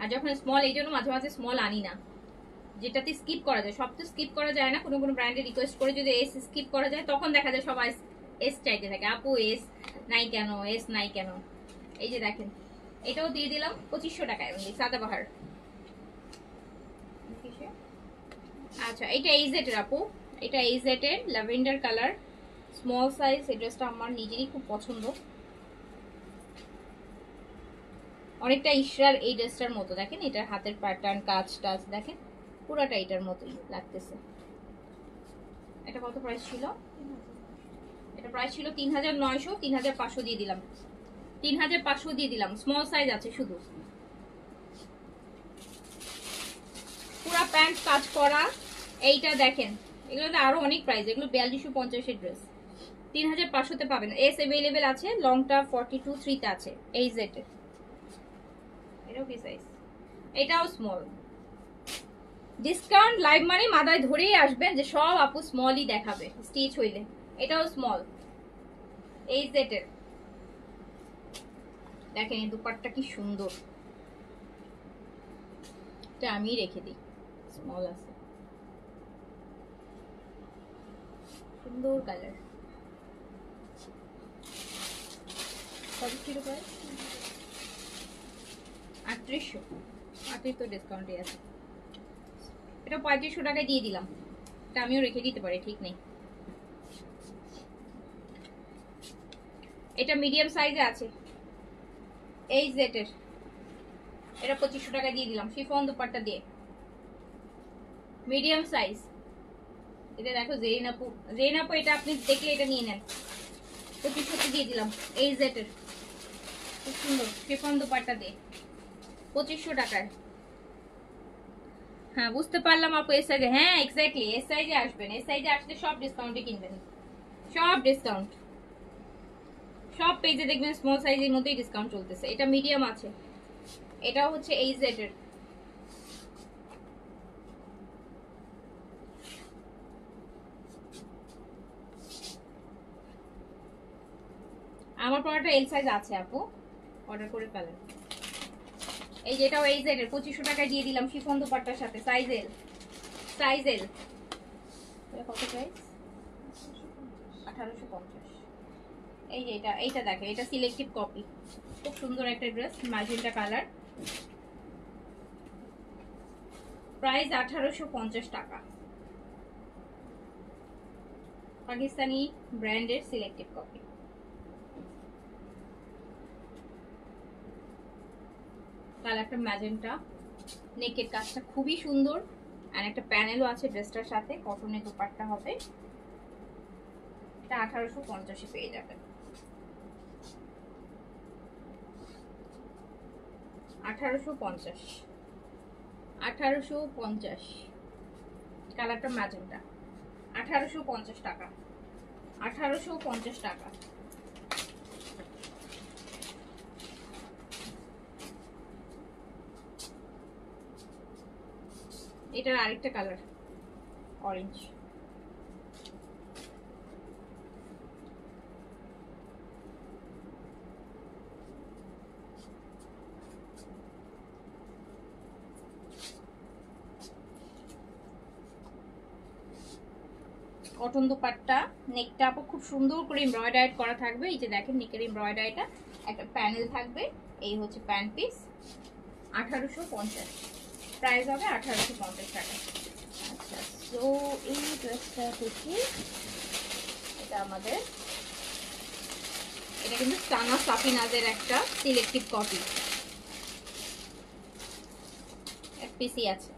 আর যখন স্মল এই জন্য মাঝে মাঝে স্মল আনি না যেটাতে স্কিপ করা যায় সব তো স্কিপ করা যায় না কোনো কোনো ব্র্যান্ডে রিকোয়েস্ট করে যদি এস স্কিপ করা যায় তখন দেখা যায় সবাই এস চাইতে থাকে আপু এস নাই কেন এই যে দেখেন এটাও দিয়ে দিলাম 2500 টাকায় অনলি সাদাবাহার আচ্ছা এটা এইজেড এর আপু এটা এইজেড এর ল্যাভেন্ডার কালার স্মল সাইজ এই ড্রেসটা আমার নিজেরই খুব পছন্দ অনেকটা ইশরার এই ড্রেসটার মতো দেখেন এটার হাতের প্যাটার্ন কাজ টাচ দেখেন পুরোটা এটার মতোই লাগতেছে এটা কত প্রাইস ছিল এটা প্রাইস ছিল 3900 3500 দিয়ে দিলাম 3500 দিয়ে দিলাম স্মল সাইজ আছে শুধু পুরো প্যান্ট কাজ করা এইটা দেখেন এগুলোতে আরো অনেক প্রাইস এগুলো 4250 এর ড্রেস 3500 তে পাবেন এস अवेलेबल আছে লংটা 42 3 তে আছে এই জেড এটাও কি সাইজ এটাও স্মল ডিসকাউন্ট লাইভ মানে মাথায় ধরেই আসবেন যে সব আপু স্মলই দেখাবে স্টিচ হইলে এটাও স্মল এই জেড এর দেখেন এই দুপাট্টা কি সুন্দর এটা আমি রেখে দিই স্মল আছে সুন্দর কালার কত কিলো প্রাইস 3800 তো ডিসকাউন্টে আছে এটা 3500 টাকায় দিয়ে দিলাম এটা আমিও রেখে দিতে পারি ঠিক নেই এটা মিডিয়াম সাইজে আছে এই জেড এর এটা 2500 টাকা দিয়ে দিলাম শিফন দুপাট্টা দিয়ে মিডিয়াম সাইজ এটা দেখো জেরিনাপু এটা আপনি দেখলে এটা নিয়ে নেন 2500 দিয়ে দিলাম এই জেড এর খুব সুন্দর শিফন দুপাট্টা দিয়ে 2500 টাকায় হ্যাঁ বুঝতে পারলাম আপু, এস সাইজে, হ্যাঁ এক্স্যাক্টলি এস সাইজে আসবেন, এস সাইজে আসলে সব ডিসকাউন্টে কিনবেন, সব ডিসকাউন্ট, সব পেজে দেখবেন স্মল সাইজের মধ্যেই ডিসকাউন্ট চলতেছে। এটা মিডিয়াম আছে, এটাও হচ্ছে এই জেড এর। আমার পরাটা এল সাইজ আছে আপু, অর্ডার করে ফেলেন। এই যে এটাও এই জেড এর, 2500 টাকায় দিয়ে দিলাম শিফন দুপাট্টার সাথে, সাইজ এল, সাইজ এল। এটা কত প্রাইস? 1850। এই যে এইটা দেখেন, এটা সিলেক্টিভ কপি, খুব সুন্দর একটা ড্রেস, ম্যাজেন্টা কালার, প্রাইস 1850 টাকা, পাকিস্তানি ব্র্যান্ডের সিলেক্টিভ কপি। কালারটা ম্যাজেন্টা, নেকের কাজটা খুবই সুন্দর, আর একটা প্যানেলও আছে ড্রেসটার সাথে, কটনের দুপাট্টা হবে। এটা 1850 পেয়ে যাবেন, 1850, 1850। কালারটা ম্যাজেন্টা, 1850 টাকা, 1850 টাকা। এটার আরেকটা কালার অরেঞ্জ, কটন দুপাট্টা, নেকটা আপু খুব সুন্দর করে এমব্রয়ডারি করা থাকবে। এই যে দেখেন নেকের এমব্রয়ডারিটা, একটা প্যানেল থাকবে, এই হচ্ছে প্যান্ট পিস, 1850, প্রাইস হবে 1850 টাকা। আচ্ছা, তো এই ড্রেসটা দেখি, এটা আমাদের, এটা কিন্তু সানা সাফিনাজের একটা সিলেক্টিভ কপি, এক পিসি আছে,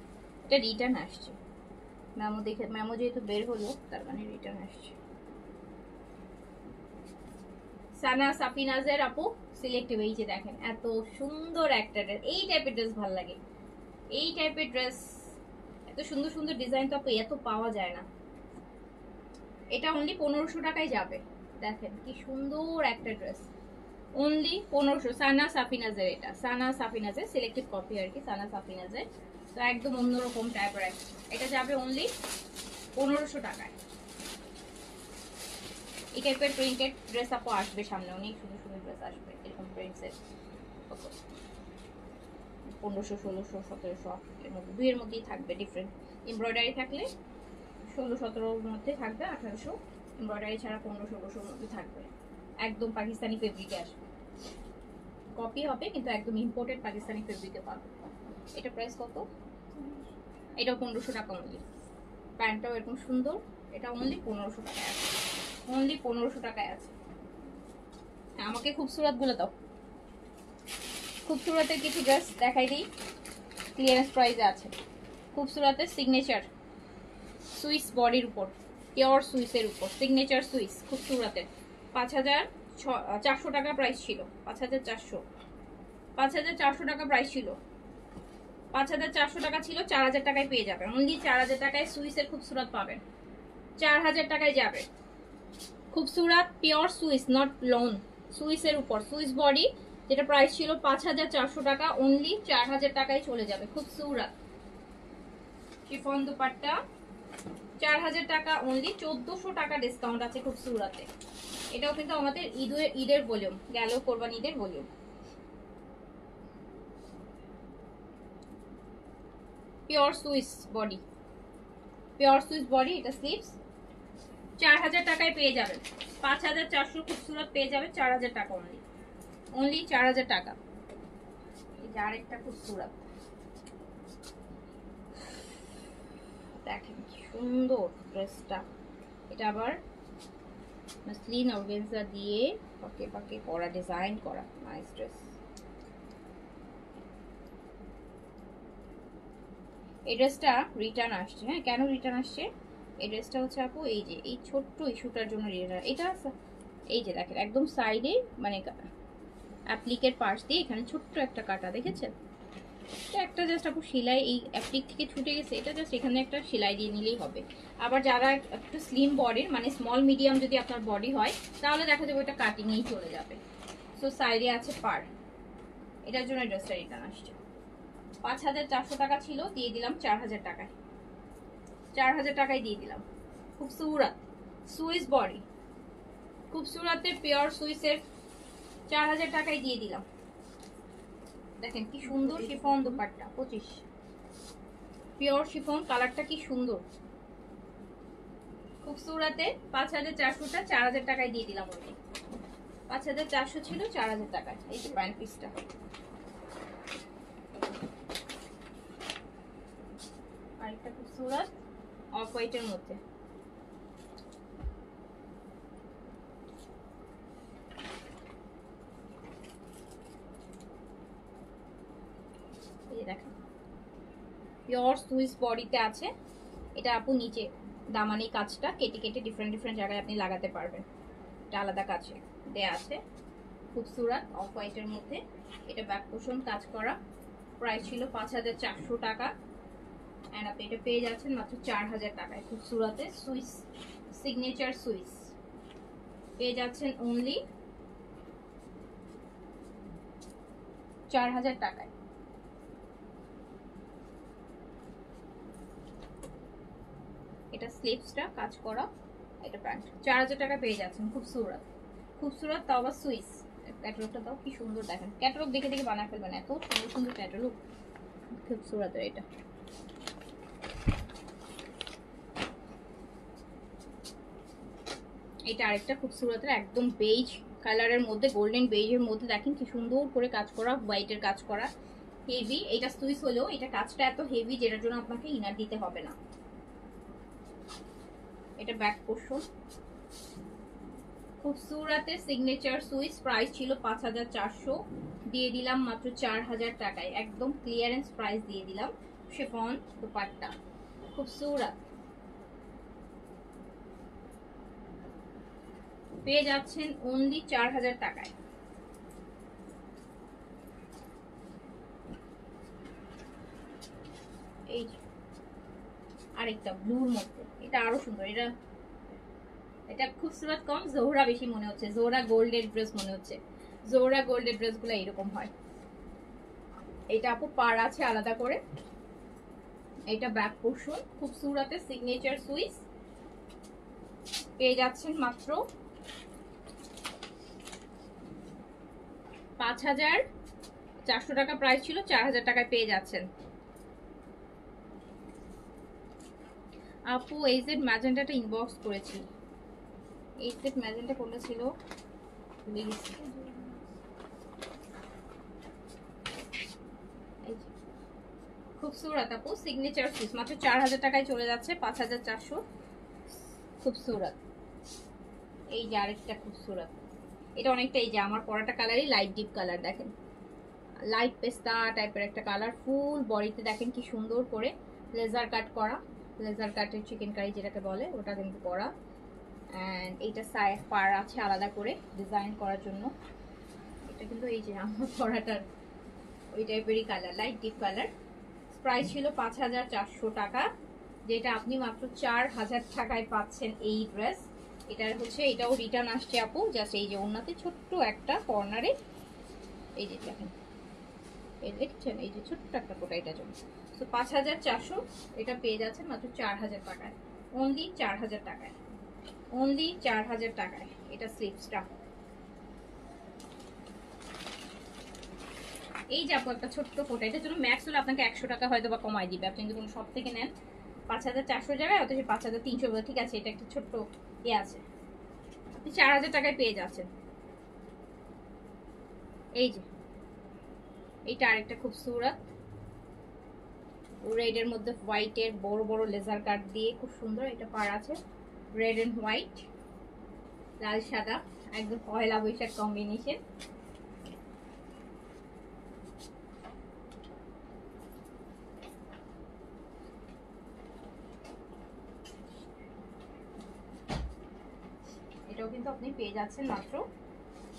এটা রিটার্ন আসছে, মেমো দেখে, মেমো যেহেতু বের হলো তার মানে রিটার্ন আসছে। সানা সাফিনাজের আপু সিলেক্টিভ, এই যে দেখেন এত সুন্দর একটা ড্রেস, এই টাইপের ড্রেস ভালো লাগে, এই টাইপের ড্রেস, এত সুন্দর সুন্দর ডিজাইন তো আপু এত পাওয়া যায় না। এটা অনলি 1500 টাকায় যাবে, দেখেন কি সুন্দর একটা ড্রেস, অনলি 1500। সানা সাফিনাজের, এটা সানা সাফিনাজের সিলেক্টিভ কপি আর কি, সানা সাফিনাজের, তো একদম অন্যরকম টাইপের, এটা যাবে অনলি 1500 টাকায়। এই টাইপের প্রিন্টেড ড্রেস আপু আসবে সামনে, অনেক সুন্দর সুন্দর ড্রেস আসবে এরকম প্রিন্টসের, 1500, 1600, 1700 এর মধ্যে, দুইয়ের মধ্যেই থাকবে ডিফারেন্ট। এমব্রয়ডারি থাকলে 16-17 মধ্যে থাকবে, 1800 এমব্রয়ডারি ছাড়া 1500-1600 মধ্যে থাকবে, একদম পাকিস্তানি ফেব্রিকে আসবে, কপি হবে কিন্তু একদম ইম্পোর্টেড পাকিস্তানি ফেব্রিকে পাবে। এটা প্রাইস কত? এটাও 1500 টাকা অনলি, প্যান্টটাও এরকম সুন্দর, এটা অনলি 1500 টাকায় আছে, অনলি 1500 টাকায় আছে। আমাকে খুবসুরত গুলো দাও, খুবসুরতের কিছু ড্রেস দেখাই দিই, ক্লিয়ারেন্স প্রাইসে আছে। খুবসুরতের সিগনেচার সুইস বডির উপর, পিওর সুইসের উপর, সিগনেচার সুইস খুবসুরতের, 5400 টাকা প্রাইস ছিল, 5400 টাকা প্রাইস ছিল, 5400 টাকা ছিল, 4000 টাকায় পেয়ে যাবেন, অনলি 4000 টাকায় সুইসের খুবসুরত পাবেন, 4000 টাকায় যাবে। খুবসুরত পিওর সুইস, নট লোন, সুইসের উপর, সুইস বডি, যেটা প্রাইস ছিল 5400 টাকা, অনলি 4000 টাকায় চলে যাবে। খুবসুরত শিফন দুপাট্টা, 4000 টাকা অনলি, 1400 টাকা ডিসকাউন্ট আছে খুবসুরতে। এটাও কিন্তু আমাদের ঈদের ভলিউম, গেল কোরবানি ঈদের volume. Pure Swiss body, pure Swiss body, এটা স্লিভস, 4000 টাকায় পেয়ে যাবেন, 5400 খুবসুরত পেয়ে যাবে 4000 টাকা অনলি, অনলি 4000 টাকা। এই যে আরেকটা খুবসুরত, দেখেন কি সুন্দর ড্রেসটা, এটা আবার মসলিন অর্গানজা দিয়ে পাকে পাকে করা, ডিজাইন করা, নাইস ড্রেস। এই ড্রেসটা রিটার্ন আসছে, হ্যাঁ কেন রিটার্ন আসছে, এই ড্রেসটা হচ্ছে আপু এই যে এই ছোট্ট ইস্যুটার জন্য রিটার্ন। এটা এই যে দেখেন একদম সাইডে মানে অ্যাপ্লিকের পাশ দিয়ে এখানে ছোট্ট একটা কাটা দেখেছেন, তো একটা জাস্ট আপু সেলাই এই অ্যাপ্লিক থেকে ছুটে গেছে, এটা জাস্ট এখানে একটা সেলাই দিয়ে নিলেই হবে। আবার যারা একটু স্লিম বডির মানে স্মল মিডিয়াম যদি আপনার বডি হয় তাহলে দেখা যাবে ওটা কাটিংয়েই চলে যাবে। সো সাইডে আছে পার, এটার জন্য ড্রেসটা রিটার্ন আসছে। 5400 টাকা ছিল, দিয়ে দিলাম 4000 টাকায়। 4000 টাকায় দিয়ে দিলাম। খুবসুরত সুইস বডি, খুবসুরতের পিওর সুইসের 4000 টাকায় দিয়ে দিলাম। দেখেন কি সুন্দর শিফন দুপাট্টা, 25 পিওর শিফন, কালারটা কি সুন্দর। খুবসুরতে 5400টা 4000 টাকায় দিয়ে দিলাম। ওই 5400 ছিল 4000 টাকায়। এই যে প্যান্ট পিসটা, আরেকটা খুবসুরত অফ হোয়াইটের মধ্যে। এই দেখেন পিওর সুইস বডিতে আছে। এটা আপু নিচে দামানি কাজটা কেটে কেটে ডিফারেন্ট জায়গায় আপনি লাগাতে পারবেন, এটা আলাদা কাছে দেয়া আছে। খুবসুরত অফ হোয়াইটের মধ্যে, এটা ব্যাক পোর্শন কাজ করা। প্রাইস ছিল 5400 টাকা, এন্ড আপনি এটা পেয়ে যাচ্ছেন মাত্র 4000 টাকায়। খুবসুরতে সুইস সিগনেচার সুইস পেয়ে যাচ্ছেন অনলি 4000 টাকায়। এটা স্লিভসটা কাজ করা, এটা প্যান্ট 4000 টাকা পেয়ে যাচ্ছেন। খুবসুরত খুবসুরত তাও আবার সুইস। ক্যাটালগটা তাও কি সুন্দর, দেখেন ক্যাটালগ দেখে দেখে বানায় ফেলবেন, এত সুন্দর সুন্দর ক্যাটালগ খুবসুরতের। এটা এটা আরেকটা খুবসুরতের একদম বেজ কালারের মধ্যে, গোল্ডেন বেজের মধ্যে দেখেন কি সুন্দর করে কাজ করা, হোয়াইটের কাজ করা, হেভি। এটা সুইস হলেও এটা কাজটা এত হেভি যেটার জন্য আপনাকে ইনার দিতে হবে না। এটা ব্যাক পোর্শন খুবসুরতের সিগনেচার সুইস। প্রাইস ছিল 5400, দিয়ে দিলাম মাত্র 4000 টাকায়। একদম ক্লিয়ারেন্স প্রাইস দিয়ে দিলাম। শিফন দুপাট্টা খুবসুরত পেয়ে যাচ্ছেন অনলি 4000 টাকায়। এই আরেকটা ব্লুর মধ্যে, এটা আরো সুন্দর। এটা এটা খুবসুরত কম, জোহরা বেশি মনে হচ্ছে, জোহরা গোল্ডের ড্রেস মনে হচ্ছে। জোহরা গোল্ডের ড্রেসগুলো এরকম হয়। এটা আপু পার আছে আলাদা করে। এটা ব্যাক পোর্শন খুবসুরতে সিগনেচার সুইস পেয়ে যাচ্ছেন মাত্র 5400 টাকা প্রাইস ছিল, 4000 টাকায় পেয়ে যাচ্ছেন। আপু এই যে ম্যাজেন্টাটা ইনবক্স করেছি, এই সেট ম্যাজেন্টা কোনটা ছিল ভুলে গেছি। খুবসুরত আপু সিগনেচার সুইস মাত্র 4000 টাকায় চলে যাচ্ছে, 5400। খুবসুরত এই যে আরেকটা খুবসুরত, এটা অনেকটা এই যে আমার পরাটা কালারই লাইট ডিপ কালার, দেখেন লাইট পেস্তা টাইপের একটা কালার। ফুল বডিতে দেখেন কি সুন্দর করে লেজার কাট করা, লেজার কাটের চিকেন কারি যেটাকে বলে ওটা কিন্তু করা। অ্যান্ড এইটা সাইড পার আছে আলাদা করে ডিজাইন করার জন্য। এটা কিন্তু এই যে আমার পরাটার ওই টাইপেরই colour, light deep colour. Price ছিল 5400 টাকা, যেটা আপনি মাত্র 4000 টাকায় পাচ্ছেন এই ড্রেস। এটার হচ্ছে এটাও রিটার্ন আসছে আপু, জাস্ট এই যে ওনাতে ছোট্ট একটা কর্নারে এই যে দেখেন, এই দেখছেন এই যে ছোট্ট একটা কোটা, এটা জন্য। তো 5400 এটা পেয়ে যাচ্ছেন মাত্র 4000 টাকায়, অনলি 4000 টাকায়, অনলি 4000 টাকায়। এটা স্লিভসটা এই যে আপু একটা ছোট্ট কোটা, এটার জন্য ম্যাক্স হলে আপনাকে 100 টাকা হয়তো বা কমাই দিবে। আপনি যদি কোনো শপ থেকে নেন 5400 জায়গায় অথচ 5300, ঠিক আছে এটা একটা ছোট্ট ইয়ে আছে, আপনি 4000 টাকায় পেয়ে যাচ্ছেন। এই যে এইটা আরেকটা খুবসুরত রেডের মধ্যে হোয়াইটের বড় বড় লেজার কাট দিয়ে খুব সুন্দর। এটা পার আছে রেড এন্ড হোয়াইট, লাল সাদা, একদম পয়লা বৈশাখ কম্বিনেশন। এটাও কিন্তু আপনি পেয়ে যাচ্ছেন মাত্র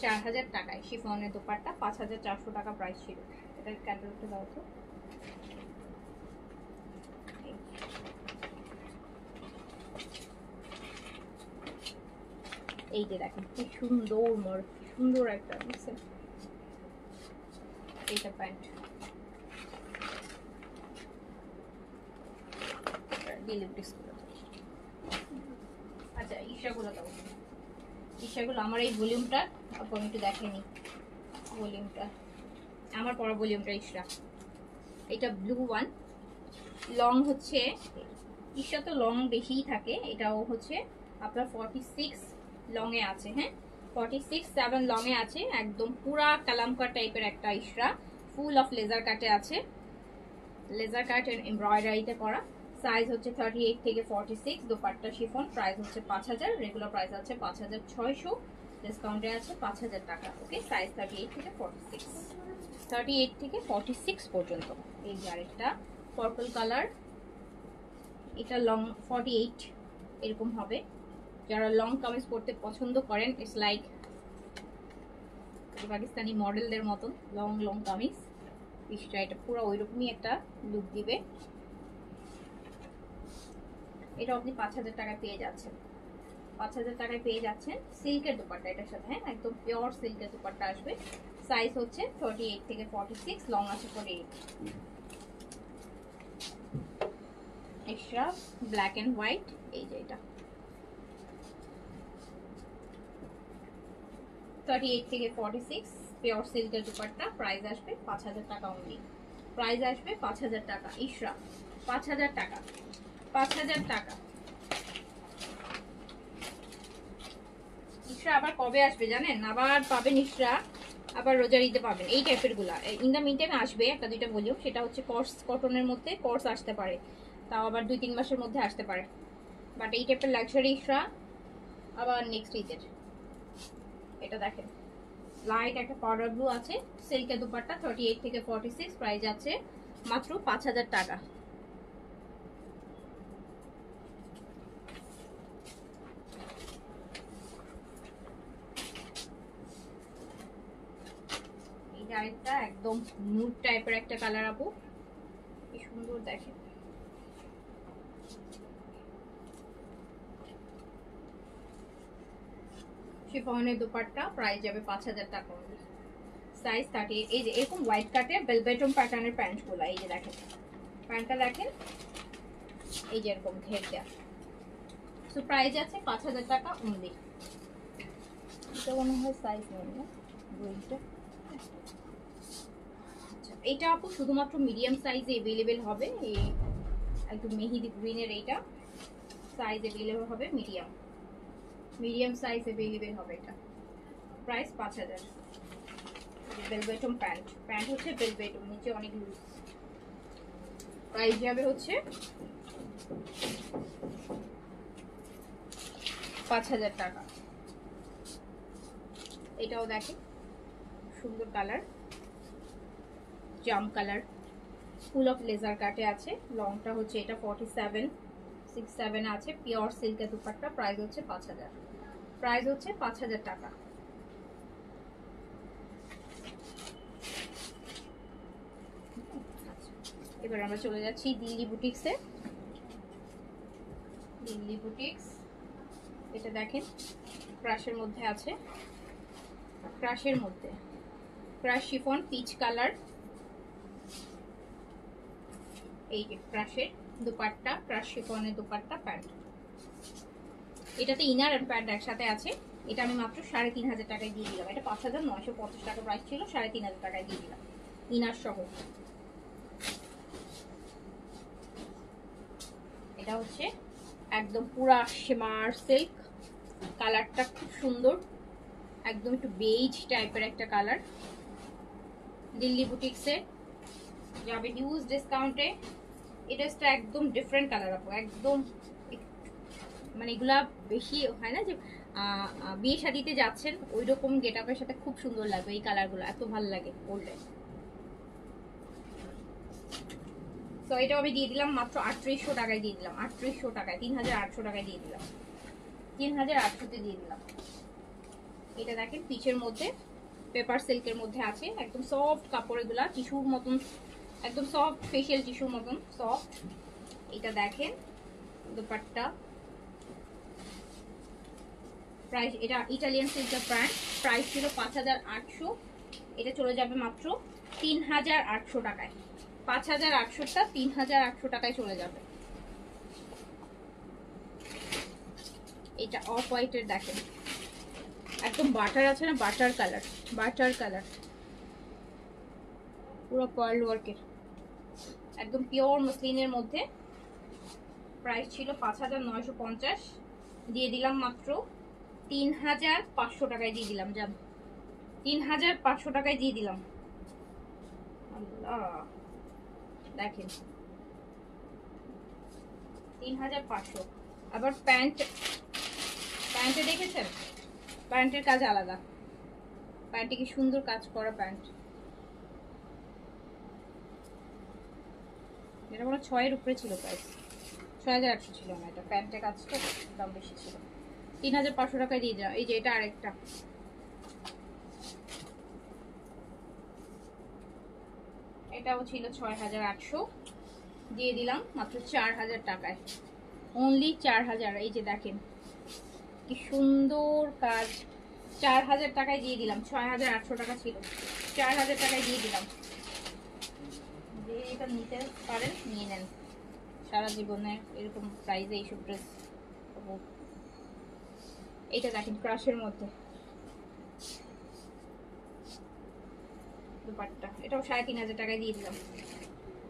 4000 টাকায়। শিফনের দোপাট্টা 5400 টাকা প্রাইস ছিল। এটার ক্যাটালগটা দাও তো। এই যে দেখেন কি সুন্দর সুন্দর একটা বুঝছেন, এইটা প্যান্ট আচ্ছা ইশাগুলো দাও, ইশাগুলো আমার এই ভলিউমটা আপু আমি একটু দেখেনি ভলিউমটা, আমার পরা ভলিউমটা ইশরা, এটা ব্লু ওয়ান লং হচ্ছে, ইশা তো লং বেশিই থাকে, এটাও হচ্ছে আপনার 46 লং এ আছে, হ্যাঁ 46-7 লং এ আছে, একদম পুরা কালামকার টাইপের একটা ইশরা, ফুল অফ লেজার কাটে আছে, লেজার কাট এন্ড এমব্রয়ডারিতে করা, সাইজ হচ্ছে 38 থেকে 46, দোপাট্টা শিফন, প্রাইস হচ্ছে 5000, রেগুলার প্রাইস আছে 5600, ডিসকাউন্টে আছে 5000 টাকা। ওকে, সাইজ 38 থেকে 46, 38 থেকে 46 পর্যন্ত। এই যে আরেকটা পার্পল কালার, এটা লং 48 এরকম হবে, যারা লং কামিজ পরতে পছন্দ করেন, ইটস লাইক পাকিস্তানি মডেলদের মতন লং লং কামিজ, পিসটা এটা পুরো ওইরকমই একটা লুক দিবে। এটা আপনি 5000 টাকায় পেয়ে যাচ্ছেন, 5000 টাকায় পেয়ে যাচ্ছেন সিল্কের দোপাট্টা এটার সাথে, হ্যাঁ একদম পিওর সিল্কের দোপাট্টা আসবে, সাইজ হচ্ছে 38 থেকে 46, লং আছে 48। এক্সট্রা ব্ল্যাক এন্ড হোয়াইট, এই যে এটা 38 থেকে 46 পিওর সিল্কের দোপাট্টা, প্রাইস আসবে 5000 টাকা অনলি, প্রাইস আসবে 5000 টাকা, ইশরা 5000 টাকা, 5000 টাকা। ইশরা আবার কবে আসবে জানেন, আবার পাবেন ইশরা, আবার রোজার ঈদে পাবেন এই টাইপের গুলা, ইন দা মিন টাইমে আসবে একটা দুইটা ভলিউম, সেটা হচ্ছে কর্স কটনের মধ্যে, কর্স আসতে পারে, তাও আবার 2-3 মাসের মধ্যে আসতে পারে, বাট এই টাইপের লাক্সারি ইশরা আবার নেক্সট ঈদের। এটা দেখেন লাইট একটা পাউডার ব্লু আছে, সিল্কের দুপাট্টা, 38 থেকে 46, প্রাইস আছে মাত্র 5000 টাকা। এই আরেকটা একদম নুড টাইপের একটা কালার আপু, কি সুন্দর দেখেন, শিফনের দুপাট্টা, প্রাইস যাবে 5000 টাকা অনলি, সাইজ 38। এই যে এরকম হোয়াইট কাটে বেলবেটম প্যাটার্নের প্যান্টগুলো, এই যে দেখেন প্যান্টটা দেখেন, এই যে এরকম ঘের দেয়া, সো প্রাইস আছে 5000 টাকা অনলি। এটা মনে হয় সাইজ নেই না বইটা, আচ্ছা এটা আপু শুধুমাত্র মিডিয়াম সাইজে अवेलेबल হবে, এই একদম মেহেদি গ্রিনের এইটা সাইজ अवेलेबल হবে, মিডিয়াম মিডিয়াম সাইজ अवेलेबल হবে, এটা প্রাইস 5000। বেলবেটম প্যান্ট, প্যান্ট হচ্ছে বেলবেটম, নিচে অনেক লুজ, প্রাইস যাবে হচ্ছে 5000 টাকা। এটাও দেখেন সুন্দর কালার, জাম কালার, ফুল অফ লেজার কাটে আছে, লংটা হচ্ছে এটা 47-67 আছে, পিওর সিল্কের দুপাট্টা, প্রাইস হচ্ছে 5000, প্রাইস হচ্ছে 5000 টাকা। এবার আমরা চলে যাচ্ছি দিল্লি বুটিক্সে, দিল্লি বুটিক্স, এটা দেখেন ক্রাশের মধ্যে আছে, ক্রাশের মধ্যে ক্রাশ শিফন পিচ কালার, এই যে ক্রাশের দুপাট্টা, ক্রাশ শিফনের দুপাট্টা প্যান্ট, এটাতে ইনার আর প্যান্ট একসাথে আছে, এটা আমি মাত্র 3500 টাকায় দিয়ে দিলাম, এটা 5950 টাকা প্রাইস ছিল, 3500 টাকায় দিয়ে দিলাম ইনার সহ। এটা হচ্ছে একদম পুরা শিমার সিল্ক, কালারটা খুব সুন্দর, একদম একটু বেজ টাইপের একটা কালার, দিল্লি বুটিক্সে যাবে হিউজ ডিসকাউন্টে, এটা একদম ডিফারেন্ট কালার আপু, একদম মানে এগুলা বেশি হয় না যে বিয়ে শাদিতে যাচ্ছেন ওই রকম গেটআপের সাথে খুব সুন্দর লাগবে, এই কালারগুলো এত ভালো লাগে পরলে। তো এটাও আমি দিয়ে দিলাম মাত্র 3800 টাকায় দিয়ে দিলাম, 3800 টাকায়, 3800 টাকায় দিয়ে দিলাম, 3800-তে দিয়ে দিলাম। এটা দেখেন পিচের মধ্যে পেপার সিল্কের মধ্যে আছে, একদম সফট কাপড়, এগুলা টিস্যুর মতন, একদম সফট ফেশিয়াল টিস্যুর মতন সফট। এটা দেখেন দুপাট্টা, প্রাইস, এটা ইটালিয়ান সিল্কের প্যান্ট, প্রাইস ছিল 5800, এটা চলে যাবে মাত্র 3800 টাকায়। 5800টা 3800 টাকায় চলে যাবে। এটা অফ হোয়াইটের দেখেন, একদম বাটার আছে না, বাটার কালার, বাটার কালার, পুরো পার্ল ওয়ার্কের, একদম পিওর মসলিনের মধ্যে। প্রাইস ছিল 5950, দিয়ে দিলাম মাত্র 3500 টাকায় দিয়ে দিলাম। জান 3500 টাকায় দিয়ে দিলাম। আল্লাহ দেখেন 3500। আবার প্যান্টে দেখেছেন, প্যান্টের কাজ আলাদা, প্যান্টে কি সুন্দর কাজ করা প্যান্ট। এটা মনে 6-এর উপরে ছিল প্রাইস, 6100 ছিল না, এটা প্যান্টের কাজটা দাম বেশি ছিল। 3500 টাকায় দিয়ে দিলাম। এই যে এটা আরেকটা, এটাও ছিল 6800, দিয়ে দিলাম মাত্র 4000 টাকায়, অনলি 4000। এই যে দেখেন কি সুন্দর কাজ, 4000 টাকায় দিয়ে দিলাম। 6800 টাকা ছিল, 4000 টাকায় দিয়ে দিলাম। যে এটা নিতে পারেন নিয়ে নেন, সারা জীবনে এরকম প্রাইসে এইসব ড্রেস। এইটা দেখেন ক্রাশের মধ্যে দুপাট্টা, এটাও 3500 টাকায় দিয়ে দিলাম।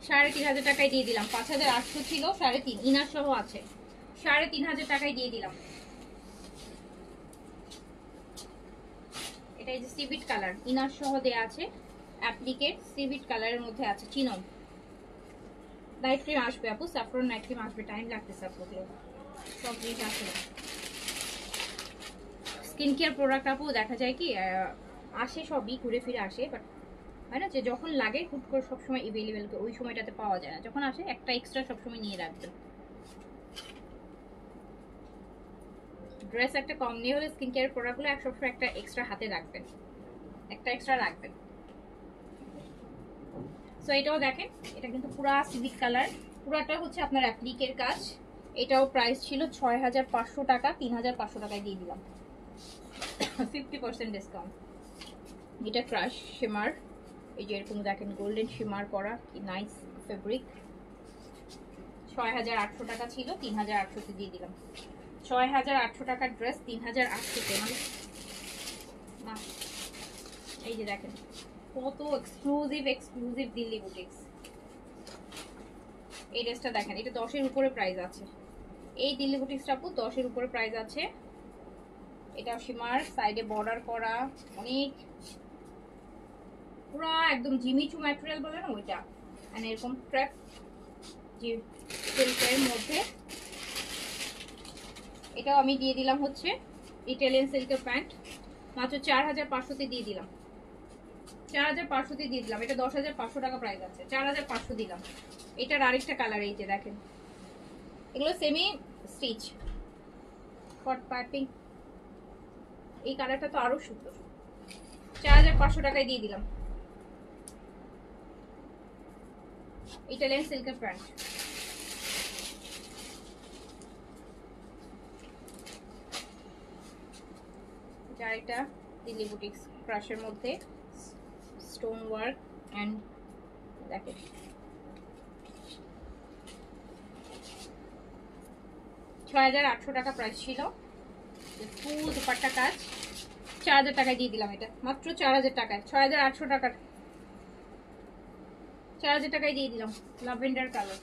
3500 টাকায় দিয়ে দিলাম। 5800 ছিল, 3.5 ইনার সহ আছে, 3500 টাকায় দিয়ে দিলাম। এটা এই যে সিভিট কালার, ইনার সহ দেয়া আছে, অ্যাপ্লিকেট সিভিট কালারের মধ্যে আছে। চিনন নাইট ক্রিম আসবে আপু, স্যাফরন নাইট ক্রিম আসবে, টাইম লাগতেছে আপু, সব জিনিস আসে না। স্কিন কেয়ার প্রোডাক্ট আপু দেখা যায় কি আসে, সবই ঘুরে ফিরে আসে, বাট হয় না যে যখন লাগে হুট করে সবসময় এভেলেবেল ওই সময়টাতে পাওয়া যায় না, যখন আসে একটা এক্সট্রা সবসময় নিয়ে রাখবেন। ড্রেস একটা কম নিয়ে হলে স্কিন কেয়ার প্রোডাক্টগুলো সবসময় একটা এক্সট্রা হাতে রাখবেন, একটা এক্সট্রা রাখবেন। সো এটাও দেখেন, এটা কিন্তু পুরা সিভিক কালার, পুরাটা হচ্ছে আপনার অ্যাপ্লিকের কাজ। এটাও প্রাইস ছিল 6500 টাকা, 3500 টাকায় দিয়ে দিলাম, 50% ডিসকাউন্ট। এটা ক্রাশ শিমার, এই যে এরকম দেখেন গোল্ডেন শিমার করা, কি নাইস ফেব্রিক। 6800 টাকা ছিল, 3800 দিয়ে দিলাম। 6800 টাকার ড্রেস 3800 মানে না। এই যে দেখেন কত এক্সক্লুসিভ দিল্লি বুটিক্স। এই ড্রেসটা দেখেন, এটা 10-এর উপরে প্রাইস আছে। এই দিল্লি বুটিক্সটা আপু 10-এর উপরে প্রাইস আছে। এটা শিমার, সাইডে বর্ডার করা, অনেক পুরো একদম জিমিচু ম্যাটেরিয়াল বলে না ওইটা, মানে এরকম ক্রেপ যে সিল্কের মধ্যে। এটাও আমি দিয়ে দিলাম হচ্ছে ইটালিয়ান সিল্কের প্যান্ট, মাত্র 4500 দিয়ে দিলাম। 4500 দিয়ে দিলাম। এটা 10500 টাকা প্রাইস আছে, 4500 দিলাম। এটার আরেকটা কালার এই যে দেখেন, এগুলো সেমি স্টিচ কট পাইপিং, এই কালারটা তো আরো সুন্দর। 4500 টাকায় দিয়ে দিলাম ইটালিয়ান সিল্কের প্যান্ট। এটা দিল্লি বুটিক্স ক্রাশের মধ্যে স্টোন ওয়ার্ক এন্ড দেখেন 6800 টাকা প্রাইস ছিল, ফুল দুপাট্টা কাজ। 4000 টাকায় দিয়ে দিলাম এটা, মাত্র 4000 টাকায়। 6800 টাকার 4000 টাকায় দিয়ে দিলাম। ল্যাভেন্ডার কালার,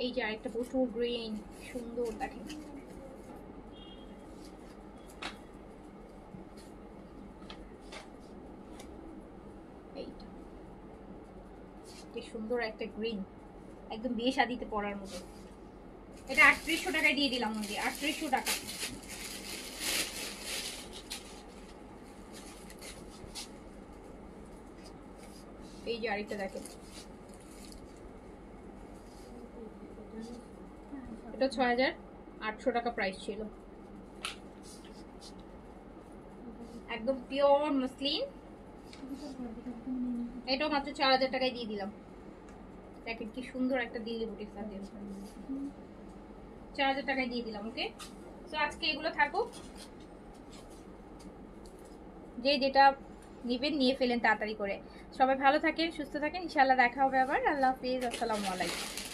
এই যে আরেকটা প্রচুর গ্রিন সুন্দর দেখেন। এইটা কি সুন্দর একটা গ্রিন, একদম বিয়ে শাদিতে পরার মতো। এটা 3800 টাকায় দিয়ে দিলাম, 3800 টাকা। এই যে আরেকটা দেখেন, এটা 6800 টাকা প্রাইস ছিল, একদম পিওর মসলিন। এটাও মাত্র 4000 টাকায় দিয়ে দিলাম। দেখেন কি সুন্দর একটা দিল্লি বুটিক আছে, 4000 টাকায় দিয়ে দিলাম। ওকে, তো আজকে এগুলো থাকুক, যে যেটা নিবেন নিয়ে ফেলেন তাড়াতাড়ি করে। সবাই ভালো থাকেন, সুস্থ থাকেন, ইনশাআল্লাহ দেখা হবে আবার। আল্লাহ হাফিজ, আসসালামু আলাইকুম।